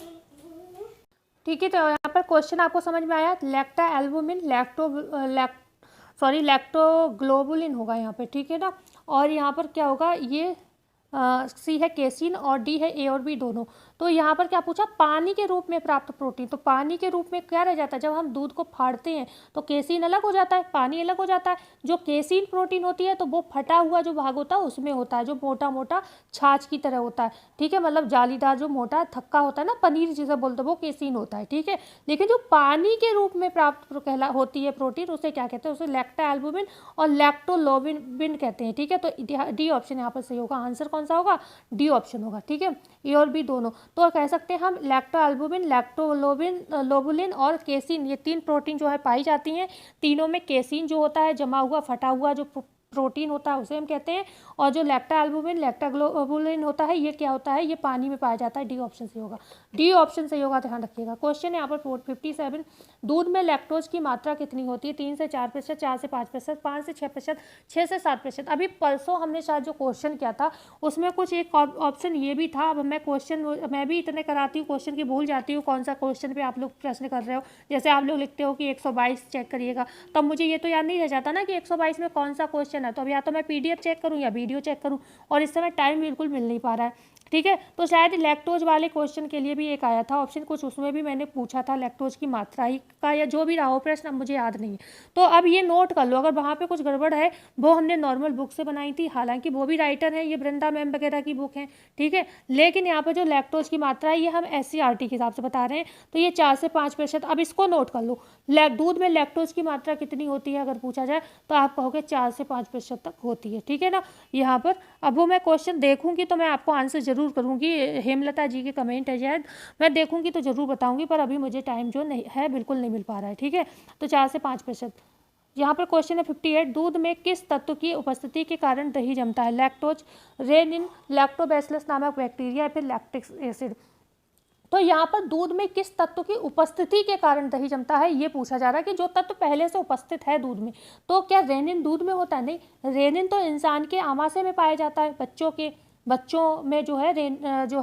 ठीक है। तो यहाँ पर क्वेश्चन आपको समझ में आया, लैक्टा एल्बुमिन, लैक्टोग्लोबुलिन होगा यहाँ पे, ठीक है ना। और यहाँ पर क्या होगा? ये सी है केसिन और डी है ए और बी दोनों। तो यहाँ पर क्या पूछा? पानी के रूप में प्राप्त प्रोटीन। तो पानी के रूप में क्या रह जाता है? जब हम दूध को फाड़ते हैं तो केसिन अलग हो जाता है, पानी अलग हो जाता है। जो केसिन प्रोटीन होती है तो वो फटा हुआ जो भाग होता है उसमें होता है, जो मोटा मोटा छाछ की तरह होता है, ठीक है। मतलब जालीदार जो मोटा थक्का होता है ना, पनीर जिसे बोलते हैं, वो केसिन होता है, ठीक है। लेकिन जो पानी के रूप में प्राप्त होती है प्रोटीन, उसे क्या कहते हैं? उसे लैक्टा एल्बुमिन और लैक्टोलोबिन कहते हैं, ठीक है। तो डी ऑप्शन यहाँ पर सही होगा। आंसर कौन सा होगा? डी ऑप्शन होगा, ठीक है। ए और बी दोनों। तो कह सकते हैं हम लैक्टो एल्बुमिन, लोबुलिन और केसिन, ये 3 प्रोटीन जो है पाई जाती हैं। तीनों में केसिन जो होता है जमा हुआ फटा हुआ जो प्रोटीन होता है उसे हम कहते हैं, और जो लैक्टा एल्बुमिन, लैक्टाग्लोबुलिन होता है ये क्या होता है? ये पानी में पाया जाता है। डी ऑप्शन सही होगा, डी ऑप्शन सही होगा, ध्यान रखिएगा। क्वेश्चन यहाँ पर 57, दूध में लैक्टोज की मात्रा कितनी होती है? 3 से 4%, 4 से 5%, 5 से 6%, 6 से 7%। अभी परसों हमने शायद जो क्वेश्चन किया था उसमें कुछ एक ऑप्शन ये भी था। अब मैं भी इतने कराती हूँ क्वेश्चन की, भूल जाती हूँ कौन सा क्वेश्चन पे आप लोग प्रश्न कर रहे हो। जैसे आप लोग लिखते हो कि 122 चेक करिएगा, तब मुझे ये तो याद नहीं रह जाता ना कि 122 में कौन सा क्वेश्चन है। तो अब या तो मैं PDF चेक करूँ या वीडियो चेक करूँ, और इस समय टाइम बिल्कुल मिल नहीं पा रहा है, ठीक है। तो शायद लैक्टोज वाले क्वेश्चन के लिए भी एक आया था ऑप्शन कुछ, उसमें भी मैंने पूछा था लैक्टोज की मात्रा ही का, या जो भी रहा हो प्रश्न, अब मुझे याद नहीं है। तो अब ये नोट कर लो, अगर वहाँ पे कुछ गड़बड़ है वो हमने नॉर्मल बुक से बनाई थी, हालांकि वो भी राइटर है, ये वृंदा मैम वगैरह की बुक है, ठीक है। लेकिन यहाँ पर जो लैक्टोज की मात्रा है ये हम SCERT के हिसाब से बता रहे हैं। तो ये 4 से 5%। अब इसको नोट कर लो, दूध में लैक्टोज की मात्रा कितनी होती है अगर पूछा जाए तो आप कहोगे 4 से 5% तक होती है, ठीक है ना। यहाँ पर अब वो मैं क्वेश्चन देखूंगी तो मैं आपको आंसर जरूर करूंगी। हेमलता जी के कमेंट है शायद, मैं देखूंगी तो जरूर बताऊंगी, पर अभी मुझे टाइम जो नहीं है बिल्कुल नहीं मिल पा रहा है, ठीक है। तो 4 से 5%। यहाँ पर क्वेश्चन है 58, दूध में किस तत्व की उपस्थिति के कारण दही जमता है? लैक्टोज, रेनिन, लैक्टोबैसिलस नामक बैक्टीरिया, या फिर लैक्टिक एसिड। तो यहाँ पर दूध में किस तत्व की उपस्थिति के कारण दही जमता है ये पूछा जा रहा है, कि जो तत्व पहले से उपस्थित है दूध में। तो क्या रेनिन दूध में होता है? नहीं, रेनिन तो इंसान के आमाशय में पाया जाता है, बच्चों में जो है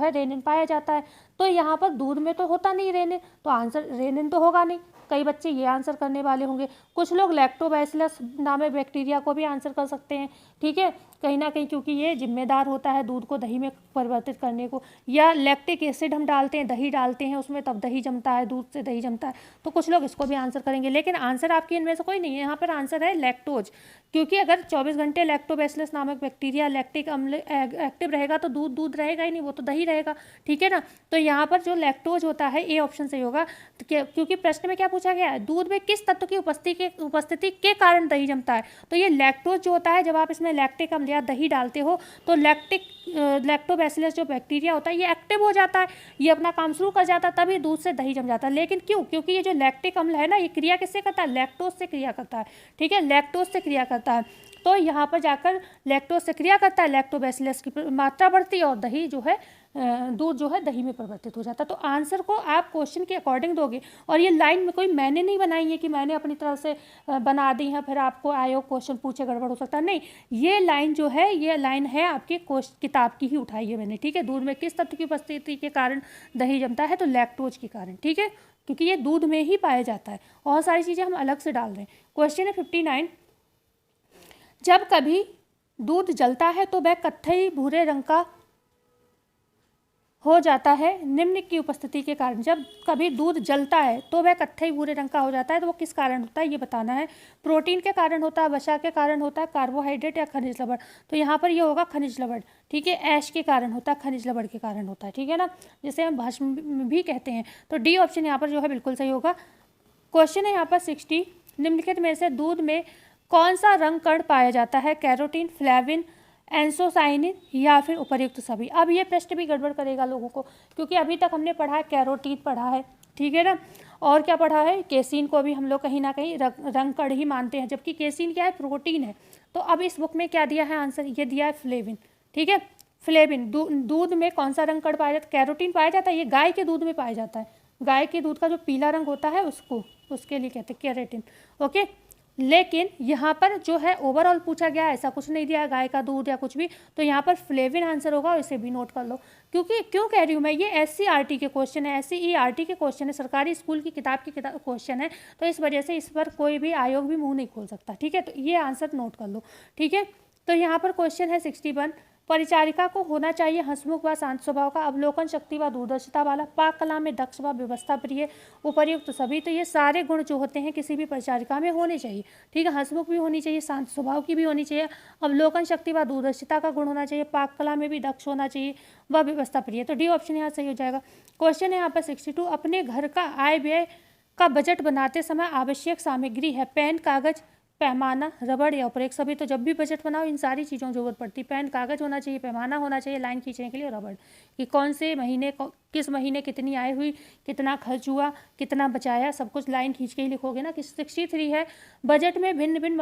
रेनिन पाया जाता है। तो यहाँ पर दूध में तो होता नहीं रेनिन, तो आंसर रेनिन तो होगा नहीं। कई बच्चे ये आंसर करने वाले होंगे, कुछ लोग लैक्टोबैसिलस नामक बैक्टीरिया को भी आंसर कर सकते हैं, ठीक है, कहीं ना कहीं, क्योंकि ये जिम्मेदार होता है दूध को दही में परिवर्तित करने को। या लैक्टिक एसिड हम डालते हैं, दही डालते हैं उसमें, तब दही जमता है, दूध से दही जमता है। तो कुछ लोग इसको भी आंसर करेंगे, लेकिन आंसर आपकी इनमें से कोई नहीं है। यहाँ पर आंसर है लैक्टोज, क्योंकि अगर 24 घंटे लैक्टोबैसिलस नामक बैक्टीरिया लैक्टिक अम्ल एक्टिव रहेगा तो दूध रहेगा ही नहीं, वो तो दही रहेगा, ठीक है ना। तो यहाँ पर जो लैक्टोज होता है ए ऑप्शन सही होगा, क्योंकि प्रश्न में क्या पूछा गया है? दूध में किस तत्व की उपस्थिति के कारण दही जमता है? तो ये लैक्टोज जो होता है, जब आप इसमें लैक्टिक अम्ल या दही डालते हो तो लैक्टोबैसिलस जो बैक्टीरिया होता है ये एक्टिव हो जाता है, ये अपना काम शुरू कर जाता है, तभी दूध से दही जम जाता है। लेकिन क्यों? क्योंकि ये जो लैक्टिक अम्ल है ना, ये क्रिया किससे करता है? लैक्टोज से क्रिया करता है, ठीक है, लैक्टोज से क्रिया करता है। तो यहाँ पर जाकर लैक्टोज से क्रिया करता है, लैक्टोबैसिलस की मात्रा बढ़ती है और दही जो है दूध जो है दही में परिवर्तित हो जाता है। तो आंसर को आप क्वेश्चन के अकॉर्डिंग दोगे, और ये लाइन में कोई मैंने नहीं बनाई है कि मैंने अपनी तरफ से बना दी है फिर आपको आयोग क्वेश्चन पूछे गड़बड़ हो सकता है, नहीं, ये लाइन जो है ये लाइन है आपके किताब की ही उठाई है मैंने, ठीक है। दूध में किस तत्व की उपस्थिति के कारण दही जमता है, तो लैक्टोज के कारण, ठीक है, क्योंकि ये दूध में ही पाया जाता है, और सारी चीज़ें हम अलग से डाल रहे हैं। क्वेश्चन है 59, जब कभी दूध जलता है तो वह कत्थई भूरे रंग का हो जाता है निम्न की उपस्थिति के कारण। जब कभी दूध जलता है तो वह कत्थई भूरे रंग का हो जाता है, तो वो किस कारण होता है ये बताना है। प्रोटीन के कारण होता है, वसा के कारण होता है, कार्बोहाइड्रेट या खनिज लवण, तो यहाँ पर ये होगा खनिज लवण, ठीक है। ऐश के कारण होता है, खनिज लवण के कारण होता है, ठीक है ना, जिसे हम भस्म भी कहते हैं। तो डी ऑप्शन यहाँ पर जो है बिल्कुल सही होगा। क्वेश्चन है यहाँ पर 60, निम्नलिखित में से दूध में कौन सा रंग कण पाया जाता है, कैरोटीन, फ्लेविन, एंसोसाइनिन या फिर उपर्युक्त सभी। अब ये प्रश्न भी गड़बड़ करेगा लोगों को, क्योंकि अभी तक हमने पढ़ा है कैरोटीन पढ़ा है, ठीक है ना, और क्या पढ़ा है, केसिन को भी हम लोग कहीं ना कहीं रंग कण ही मानते हैं, जबकि केसिन क्या है, प्रोटीन है। तो अब इस बुक में क्या दिया है आंसर, ये दिया है फ्लेविन, ठीक है। फ्लेविन दूध में कौन सा रंग कण पाया जाता है, कैरोटीन पाया जाता है, ये गाय के दूध में पाया जाता है, गाय के दूध का जो पीला रंग होता है उसके लिए कहते हैं कैरेटिन, ओके। लेकिन यहाँ पर जो है ओवरऑल पूछा गया, ऐसा कुछ नहीं दिया है गाय का दूध या कुछ भी, तो यहाँ पर फ्लेविन आंसर होगा, और इसे भी नोट कर लो। क्योंकि क्यों कह रही हूँ मैं, ये SCERT के क्वेश्चन है, SCERT के क्वेश्चन है, सरकारी स्कूल की किताब के क्वेश्चन है, तो इस वजह से इस पर कोई भी आयोग भी मुंह नहीं खोल सकता, ठीक है। तो ये आंसर नोट कर लो, ठीक है। तो यहाँ पर क्वेश्चन है 61, परिचारिका को होना चाहिए हंसमुख व शांत स्वभाव का, अवलोकन शक्ति व दूरदर्शिता वाला, पाक कला में दक्ष व व्यवस्था प्रिय, उपर्युक्त सभी। तो ये सारे गुण जो होते हैं किसी भी परिचारिका में होने चाहिए, ठीक है। हंसमुख भी होनी चाहिए, शांत स्वभाव की भी होनी चाहिए, अवलोकन शक्ति व दूरदर्शिता का गुण होना चाहिए, पाक कला में भी दक्ष होना चाहिए, व व्यवस्था प्रिय। तो डी ऑप्शन यहाँ सही हो जाएगा। क्वेश्चन है यहाँ पर 62, अपने घर का आय व्यय का बजट बनाते समय आवश्यक सामग्री है पेन, कागज, पैमाना, रबड़ या उपरेख सभी। तो जब भी बजट बनाओ इन सारी चीज़ों की जरूरत पड़ती है, पेन कागज होना चाहिए, पैमाना होना चाहिए लाइन खींचने के लिए, रबड़ कि कौन से महीने किस महीने कितनी आय हुई, कितना खर्च हुआ, कितना बचाया, सब कुछ लाइन खींच के ही लिखोगे ना। कि 63 है, बजट में भिन्न भिन्न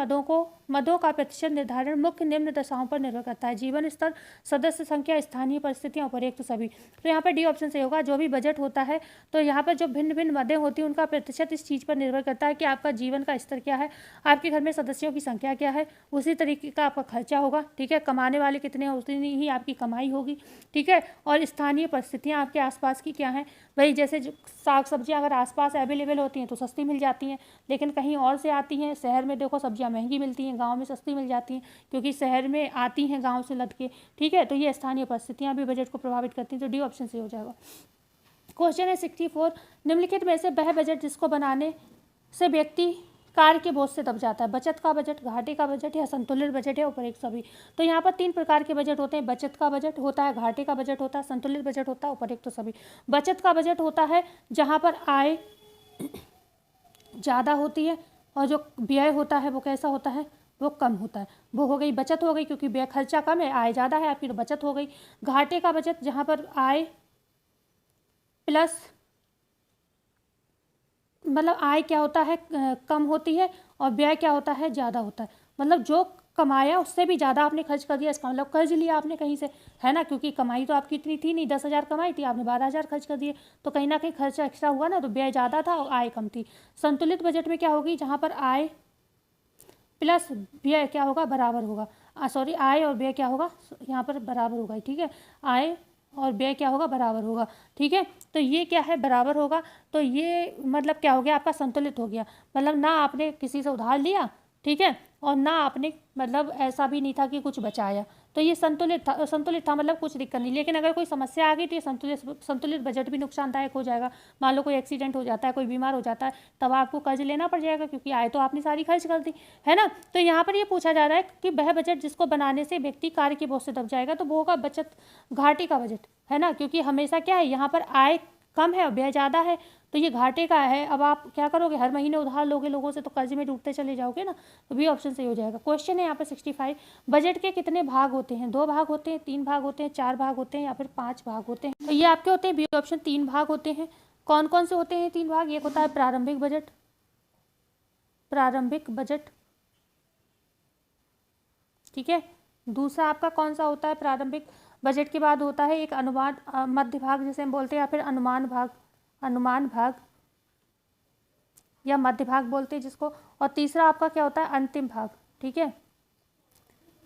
मदों का प्रतिशत निर्धारण मुख्य निम्न दशाओं पर निर्भर करता है, जीवन स्तर, सदस्य संख्या, स्थानीय परिस्थितियाँ, उपरेक्त सभी। तो यहाँ पर डी ऑप्शन सही होगा। जो भी बजट होता है तो यहाँ पर जो भिन्न भिन्न मदें होती हैं उनका प्रतिशत इस चीज़ पर निर्भर करता है कि आपका जीवन का स्तर क्या है, आपके घर में सदस्यों की संख्या क्या है, उसी तरीके का आपका खर्चा होगा, ठीक है। कमाने वाले कितने हैं उतनी ही आपकी कमाई होगी, ठीक है। और स्थानीय परिस्थितियाँ आपके आसपास की क्या हैं, वही जैसे साग सब्जियाँ अगर आसपास अवेलेबल होती हैं तो सस्ती मिल जाती हैं, लेकिन कहीं और से आती हैं, शहर में देखो सब्जियाँ महंगी मिलती हैं, गांव में सस्ती मिल जाती हैं, क्योंकि शहर में आती हैं गांव से लद के, ठीक है। तो ये स्थानीय परिस्थितियाँ भी बजट को प्रभावित करती हैं, तो डी ऑप्शन से हो जाएगा। क्वेश्चन है 64, निम्नलिखित में से वह बजट जिसको बनाने से व्यक्ति कार्य के बोझ से दब जाता है, बचत का बजट, घाटे का बजट या संतुलित बजट या उपरेक्त सभी। तो यहाँ पर 3 प्रकार के बजट होते हैं, बचत का बजट होता है, घाटे का बजट होता है, संतुलित बजट होता है, उपरेक्त सभी। बचत का बजट होता है जहाँ पर आय ज़्यादा होती है और जो व्यय होता है वो कैसा होता है, वो कम होता है, वो हो गई बचत हो गई, क्योंकि व्यय खर्चा कम है, आय ज़्यादा है आपकी, तो बचत हो गई। घाटे का बजट जहाँ पर आय प्लस मतलब आय क्या होता है कम होती है और व्यय क्या होता है ज़्यादा होता है, मतलब जो कमाया उससे भी ज़्यादा आपने खर्च कर दिया, इसका मतलब कर्ज लिया आपने कहीं से, है ना, क्योंकि कमाई तो आपकी इतनी थी नहीं, 10,000 कमाई थी, आपने 12,000 खर्च कर दिए, तो कहीं ना कहीं खर्चा एक्स्ट्रा हुआ ना, तो व्यय ज़्यादा था और आय कम थी। संतुलित बजट में क्या होगी, जहाँ पर आय प्लस व्यय क्या होगा, बराबर होगा, सॉरी आय और व्यय क्या होगा यहाँ पर बराबर होगा, ठीक है, आय और व्यय क्या होगा, बराबर होगा, ठीक है। तो ये क्या है, बराबर होगा, तो ये मतलब क्या हो गया आपका, संतुलित हो गया, मतलब ना आपने किसी से उधार लिया, ठीक है, और ना आपने मतलब ऐसा भी नहीं था कि कुछ बचाया, तो ये संतुलित था मतलब कुछ दिक्कत नहीं। लेकिन अगर कोई समस्या आ गई तो ये संतुलित बजट भी नुकसानदायक हो जाएगा। मान लो कोई एक्सीडेंट हो जाता है, कोई बीमार हो जाता है, तब आपको कर्ज लेना पड़ जाएगा, क्योंकि आय तो आपने सारी खर्च कर दी, है ना। तो यहाँ पर ये पूछा जा रहा है कि वह बजट जिसको बनाने से व्यक्ति कार्य के बोझ से दब जाएगा, तो वो होगा बचत घाटे का बजट, है ना, क्योंकि हमेशा क्या है यहाँ पर आय कम है और व्यय ज़्यादा है, तो ये घाटे का है। अब आप क्या करोगे, हर महीने उधार लोगे लोगों से, तो कर्ज में डूबते चले जाओगे ना, तो बी ऑप्शन सही हो जाएगा। क्वेश्चन है यहाँ पर 65, बजट के कितने भाग होते हैं, 2 भाग होते हैं, 3 भाग होते हैं, 4 भाग होते हैं या फिर 5 भाग होते हैं। तो ये आपके होते हैं बी ऑप्शन 3 भाग होते हैं। कौन कौन से होते हैं 3 भाग, एक होता है प्रारंभिक बजट, ठीक है। दूसरा आपका कौन सा होता है प्रारंभिक बजट के बाद होता है एक अनुमान मध्य भाग जिसे हम बोलते हैं, या फिर अनुमान भाग या मध्य भाग बोलते हैं जिसको। और तीसरा आपका क्या होता है, अंतिम भाग। ठीक है,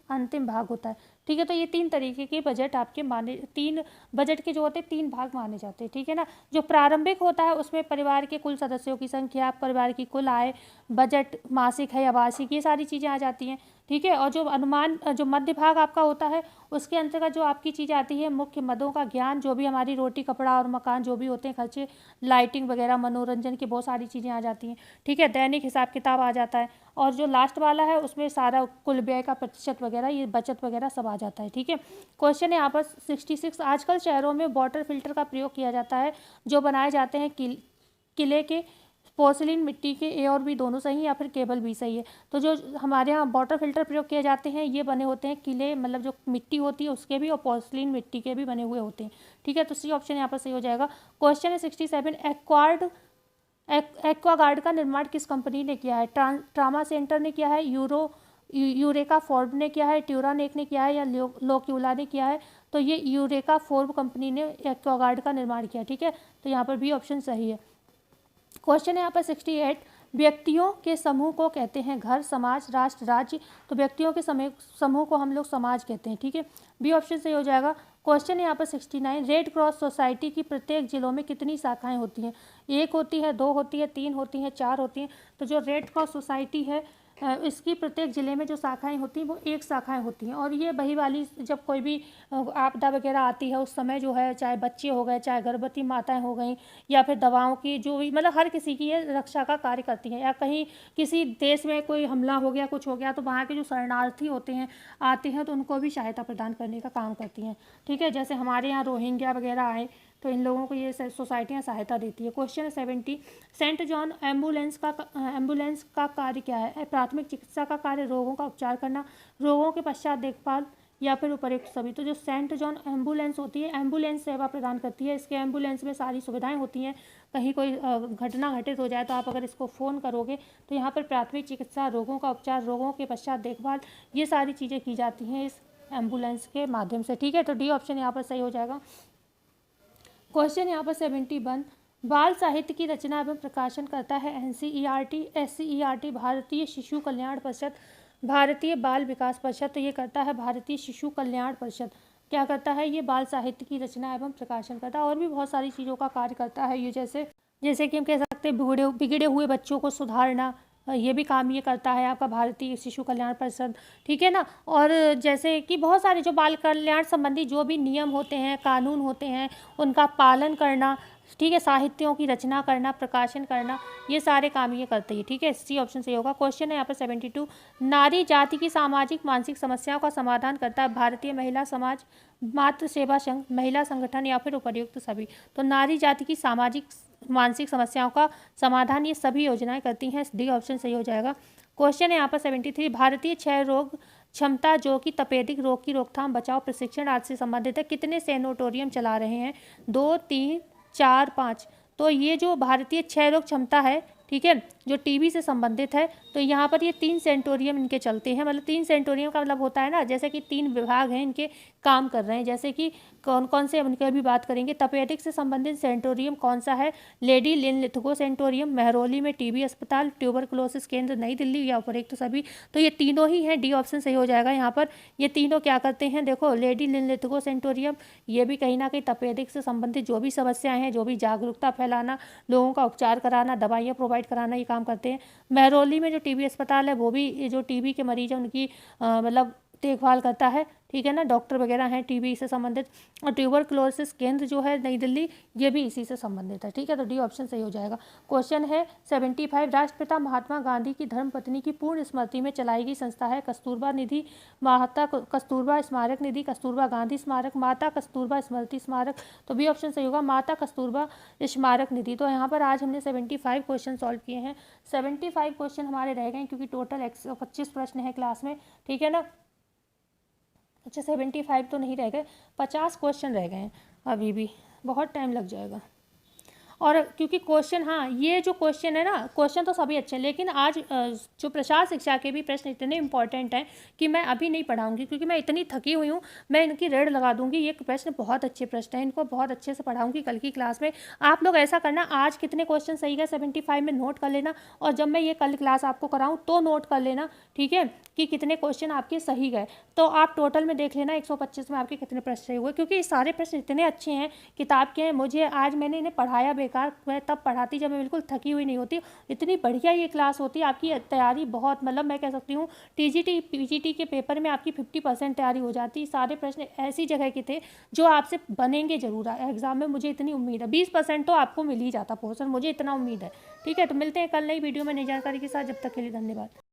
अंतिम भाग होता है। ठीक है, तो ये 3 तरीके के बजट आपके माने, 3 बजट के जो होते हैं 3 भाग माने जाते हैं। ठीक है ना। जो प्रारंभिक होता है उसमें परिवार के कुल सदस्यों की संख्या, परिवार की कुल आय, बजट मासिक है या वार्षिक, ये सारी चीज़ें आ जाती हैं। ठीक है, और जो अनुमान, जो मध्य भाग आपका होता है उसके अंतर्गत जो आपकी चीज़ें आती है, मुख्य मदों का ज्ञान, जो भी हमारी रोटी कपड़ा और मकान जो भी होते हैं खर्चे, लाइटिंग वगैरह, मनोरंजन की बहुत सारी चीज़ें आ जाती हैं। ठीक है, दैनिक हिसाब किताब आ जाता है, और जो लास्ट वाला है उसमें सारा कुल व्यय का प्रतिशत वगैरह, ये बचत वगैरह सब आ जाता है। ठीक है, क्वेश्चन है यहाँ पर 66, आजकल शहरों में वाटर फिल्टर का प्रयोग किया जाता है जो बनाए जाते हैं किले के, पोर्सिलिन मिट्टी के, ए और बी दोनों सही है या फिर केवल बी सही है। तो जो हमारे यहाँ वाटर फिल्टर प्रयोग किए जाते हैं ये बने होते हैं किले, मतलब जो मिट्टी होती है उसके भी, और पोर्सिलिन मिट्टी के भी बने हुए होते हैं। ठीक है, तो सी ऑप्शन यहाँ पर सही हो जाएगा। क्वेश्चन है 67, एक्वागार्ड का निर्माण किस कंपनी ने किया है? ट्रामा सेंटर ने किया है, यूरेका फोर्ब ने किया है, ट्यूरानेक ने किया है, या लोक्यूला ने किया है? तो ये यूरेका फोर्ब कंपनी ने एक्वागार्ड का निर्माण किया। ठीक है, तो यहाँ पर भी ऑप्शन सही है। क्वेश्चन है यहाँ पर 68, व्यक्तियों के समूह को कहते हैं घर, समाज, राष्ट्र, राज्य। तो व्यक्तियों के समूह को हम लोग समाज कहते हैं। ठीक है, बी ऑप्शन सही हो जाएगा। क्वेश्चन है यहाँ पर 69, रेड क्रॉस सोसाइटी की प्रत्येक जिलों में कितनी शाखाएं होती हैं? 1 होती है, 2 होती है, 3 होती हैं, 4 होती हैं? तो जो रेड क्रॉस सोसाइटी है इसकी प्रत्येक ज़िले में जो शाखाएं होती हैं वो 1 शाखाएं होती हैं। और ये वही वाली, जब कोई भी आपदा वगैरह आती है उस समय जो है, चाहे बच्चे हो गए, चाहे गर्भवती माताएं हो गई, या फिर दवाओं की जो भी, मतलब हर किसी की ये रक्षा का कार्य करती हैं। या कहीं किसी देश में कोई हमला हो गया, कुछ हो गया, तो वहाँ के जो शरणार्थी होते हैं आते हैं तो उनको भी सहायता प्रदान करने का काम करती हैं। ठीक है, जैसे हमारे यहाँ रोहिंग्या वगैरह आए तो इन लोगों को ये सोसाइटियाँ सहायता देती है। क्वेश्चन है 70, सेंट जॉन एम्बुलेंस का कार्य क्या है? प्राथमिक चिकित्सा का कार्य, रोगों का उपचार करना, रोगों के पश्चात देखभाल, या फिर उपयुक्त सभी। तो जो सेंट जॉन एम्बुलेंस होती है, एम्बुलेंस सेवा प्रदान करती है। इसके एम्बुलेंस में सारी सुविधाएं होती हैं। कहीं कोई घटना घटित हो जाए तो आप अगर इसको फ़ोन करोगे तो यहाँ पर प्राथमिक चिकित्सा, रोगों का उपचार, रोगों के पश्चात देखभाल, ये सारी चीज़ें की जाती हैं इस एम्बुलेंस के माध्यम से। ठीक है, तो डी ऑप्शन यहाँ पर सही हो जाएगा। क्वेश्चन यहाँ पर 71, बाल साहित्य की रचना एवं प्रकाशन करता है एनसीईआरटी, एससीईआरटी, भारतीय शिशु कल्याण परिषद, भारतीय बाल विकास परिषद। तो ये करता है भारतीय शिशु कल्याण परिषद। क्या करता है ये? बाल साहित्य की रचना एवं प्रकाशन करता है, और भी बहुत सारी चीज़ों का कार्य करता है ये, जैसे कि हम कह सकते हैं बिगड़े हुए बच्चों को सुधारना, ये भी काम ये करता है आपका भारतीय शिशु कल्याण परिषद। ठीक है ना। और जैसे कि बहुत सारे जो बाल कल्याण संबंधी जो भी नियम होते हैं, कानून होते हैं, उनका पालन करना, ठीक है, साहित्यों की रचना करना, प्रकाशन करना, ये सारे काम ये करते हैं। ठीक है, सी ऑप्शन सही होगा। क्वेश्चन है यहाँ पर 72, नारी जाति की सामाजिक मानसिक समस्याओं का समाधान करता है भारतीय महिला समाज, मातृ सेवा संघ, महिला संगठन, या फिर उपर्युक्त सभी। तो नारी जाति की सामाजिक मानसिक समस्याओं का समाधान ये सभी योजनाएं करती हैं। डी ऑप्शन सही हो जाएगा। क्वेश्चन है यहाँ पर 73, भारतीय क्षय रोग क्षमता जो कि तपेदिक रोग की रोकथाम, बचाव, प्रशिक्षण आदि से संबंधित है, कितने सैनिटोरियम चला रहे हैं? 2, 3, 4, 5। तो ये जो भारतीय क्षय रोग क्षमता है, ठीक है, जो टीबी से संबंधित है, तो यहाँ पर ये 3 सेंटोरियम इनके चलते हैं। मतलब 3 सेंटोरियम का मतलब होता है ना, जैसे कि 3 विभाग हैं इनके काम कर रहे हैं। जैसे कि कौन कौन से, उनके अभी बात करेंगे। तपेदिक से संबंधित सेंटोरियम कौन सा है? लेडी लिनलिथगो सेंटोरियम, महरौली में टीबी अस्पताल, ट्यूबरकुलोसिस केंद्र नई दिल्ली, या उपरोक्त सभी। तो ये तीनों ही हैं, डी ऑप्शन सही हो जाएगा। यहाँ पर ये तीनों क्या करते हैं? देखो, लेडी लिनलिथगो सेंटोरियम, ये भी कहीं ना कहीं तपेदिक से संबंधित जो भी समस्याएं हैं, जो भी जागरूकता फैलाना, लोगों का उपचार कराना, दवाइयाँ प्रोवाइड कराना, ये काम करते हैं। महरौली में जो टीबी अस्पताल है वो भी जो टीबी के मरीज हैं उनकी मतलब देखभाल करता है। ठीक है ना, डॉक्टर वगैरह हैं टीबी से संबंधित। और ट्यूबरकुलोसिस केंद्र जो है नई दिल्ली, ये भी इसी से संबंधित है। ठीक है, तो डी ऑप्शन सही हो जाएगा। क्वेश्चन है 75, राष्ट्रपिता महात्मा गांधी की धर्मपत्नी की पूर्ण स्मृति में चलाई गई संस्था है कस्तूरबा निधि, माता कस्तूरबा स्मारक निधि, कस्तूरबा गांधी स्मारक, माता कस्तूरबा स्मृति स्मारक। तो बी ऑप्शन सही होगा, माता कस्तूरबा स्मारक निधि। तो यहाँ पर आज हमने 75 क्वेश्चन सॉल्व किए हैं। 75 क्वेश्चन हमारे रह गए क्योंकि टोटल 125 प्रश्न है क्लास में। ठीक है ना। अच्छा, 75 तो नहीं रह गए, 50 क्वेश्चन रह गए हैं, अभी भी बहुत टाइम लग जाएगा। और क्योंकि क्वेश्चन, हाँ ये जो क्वेश्चन है ना, क्वेश्चन तो सभी अच्छे हैं, लेकिन आज जो प्रसार शिक्षा के भी प्रश्न इतने इंपॉर्टेंट हैं कि मैं अभी नहीं पढ़ाऊंगी, क्योंकि मैं इतनी थकी हुई हूँ। मैं इनकी रेड लगा दूंगी। ये प्रश्न बहुत अच्छे प्रश्न हैं, इनको बहुत अच्छे से पढ़ाऊंगी कल की क्लास में। आप लोग ऐसा करना, आज कितने क्वेश्चन सही गए 75 में नोट कर लेना, और जब मैं ये कल क्लास आपको कराऊँ तो नोट कर लेना, ठीक है, कि कितने क्वेश्चन आपके सही गए। तो आप टोटल में देख लेना 125 में आपके कितने प्रश्न सही हुए, क्योंकि ये सारे प्रश्न इतने अच्छे हैं किताब के हैं। मुझे आज मैंने इन्हें पढ़ाया बेकार, मैं तब पढ़ाती जब मैं बिल्कुल थकी हुई नहीं होती। इतनी बढ़िया ये क्लास होती है, आपकी तैयारी बहुत, मतलब मैं कह सकती हूँ टीजीटी पीजीटी के पेपर में आपकी 50% तैयारी हो जाती। सारे प्रश्न ऐसी जगह के थे जो आपसे बनेंगे जरूर एग्जाम में, मुझे इतनी उम्मीद है। 20% तो आपको मिल ही जाता पोर्शन, मुझे इतना उम्मीद है। ठीक है, तो मिलते हैं कल नई वीडियो में नई जानकारी के साथ। जब तक के लिए धन्यवाद।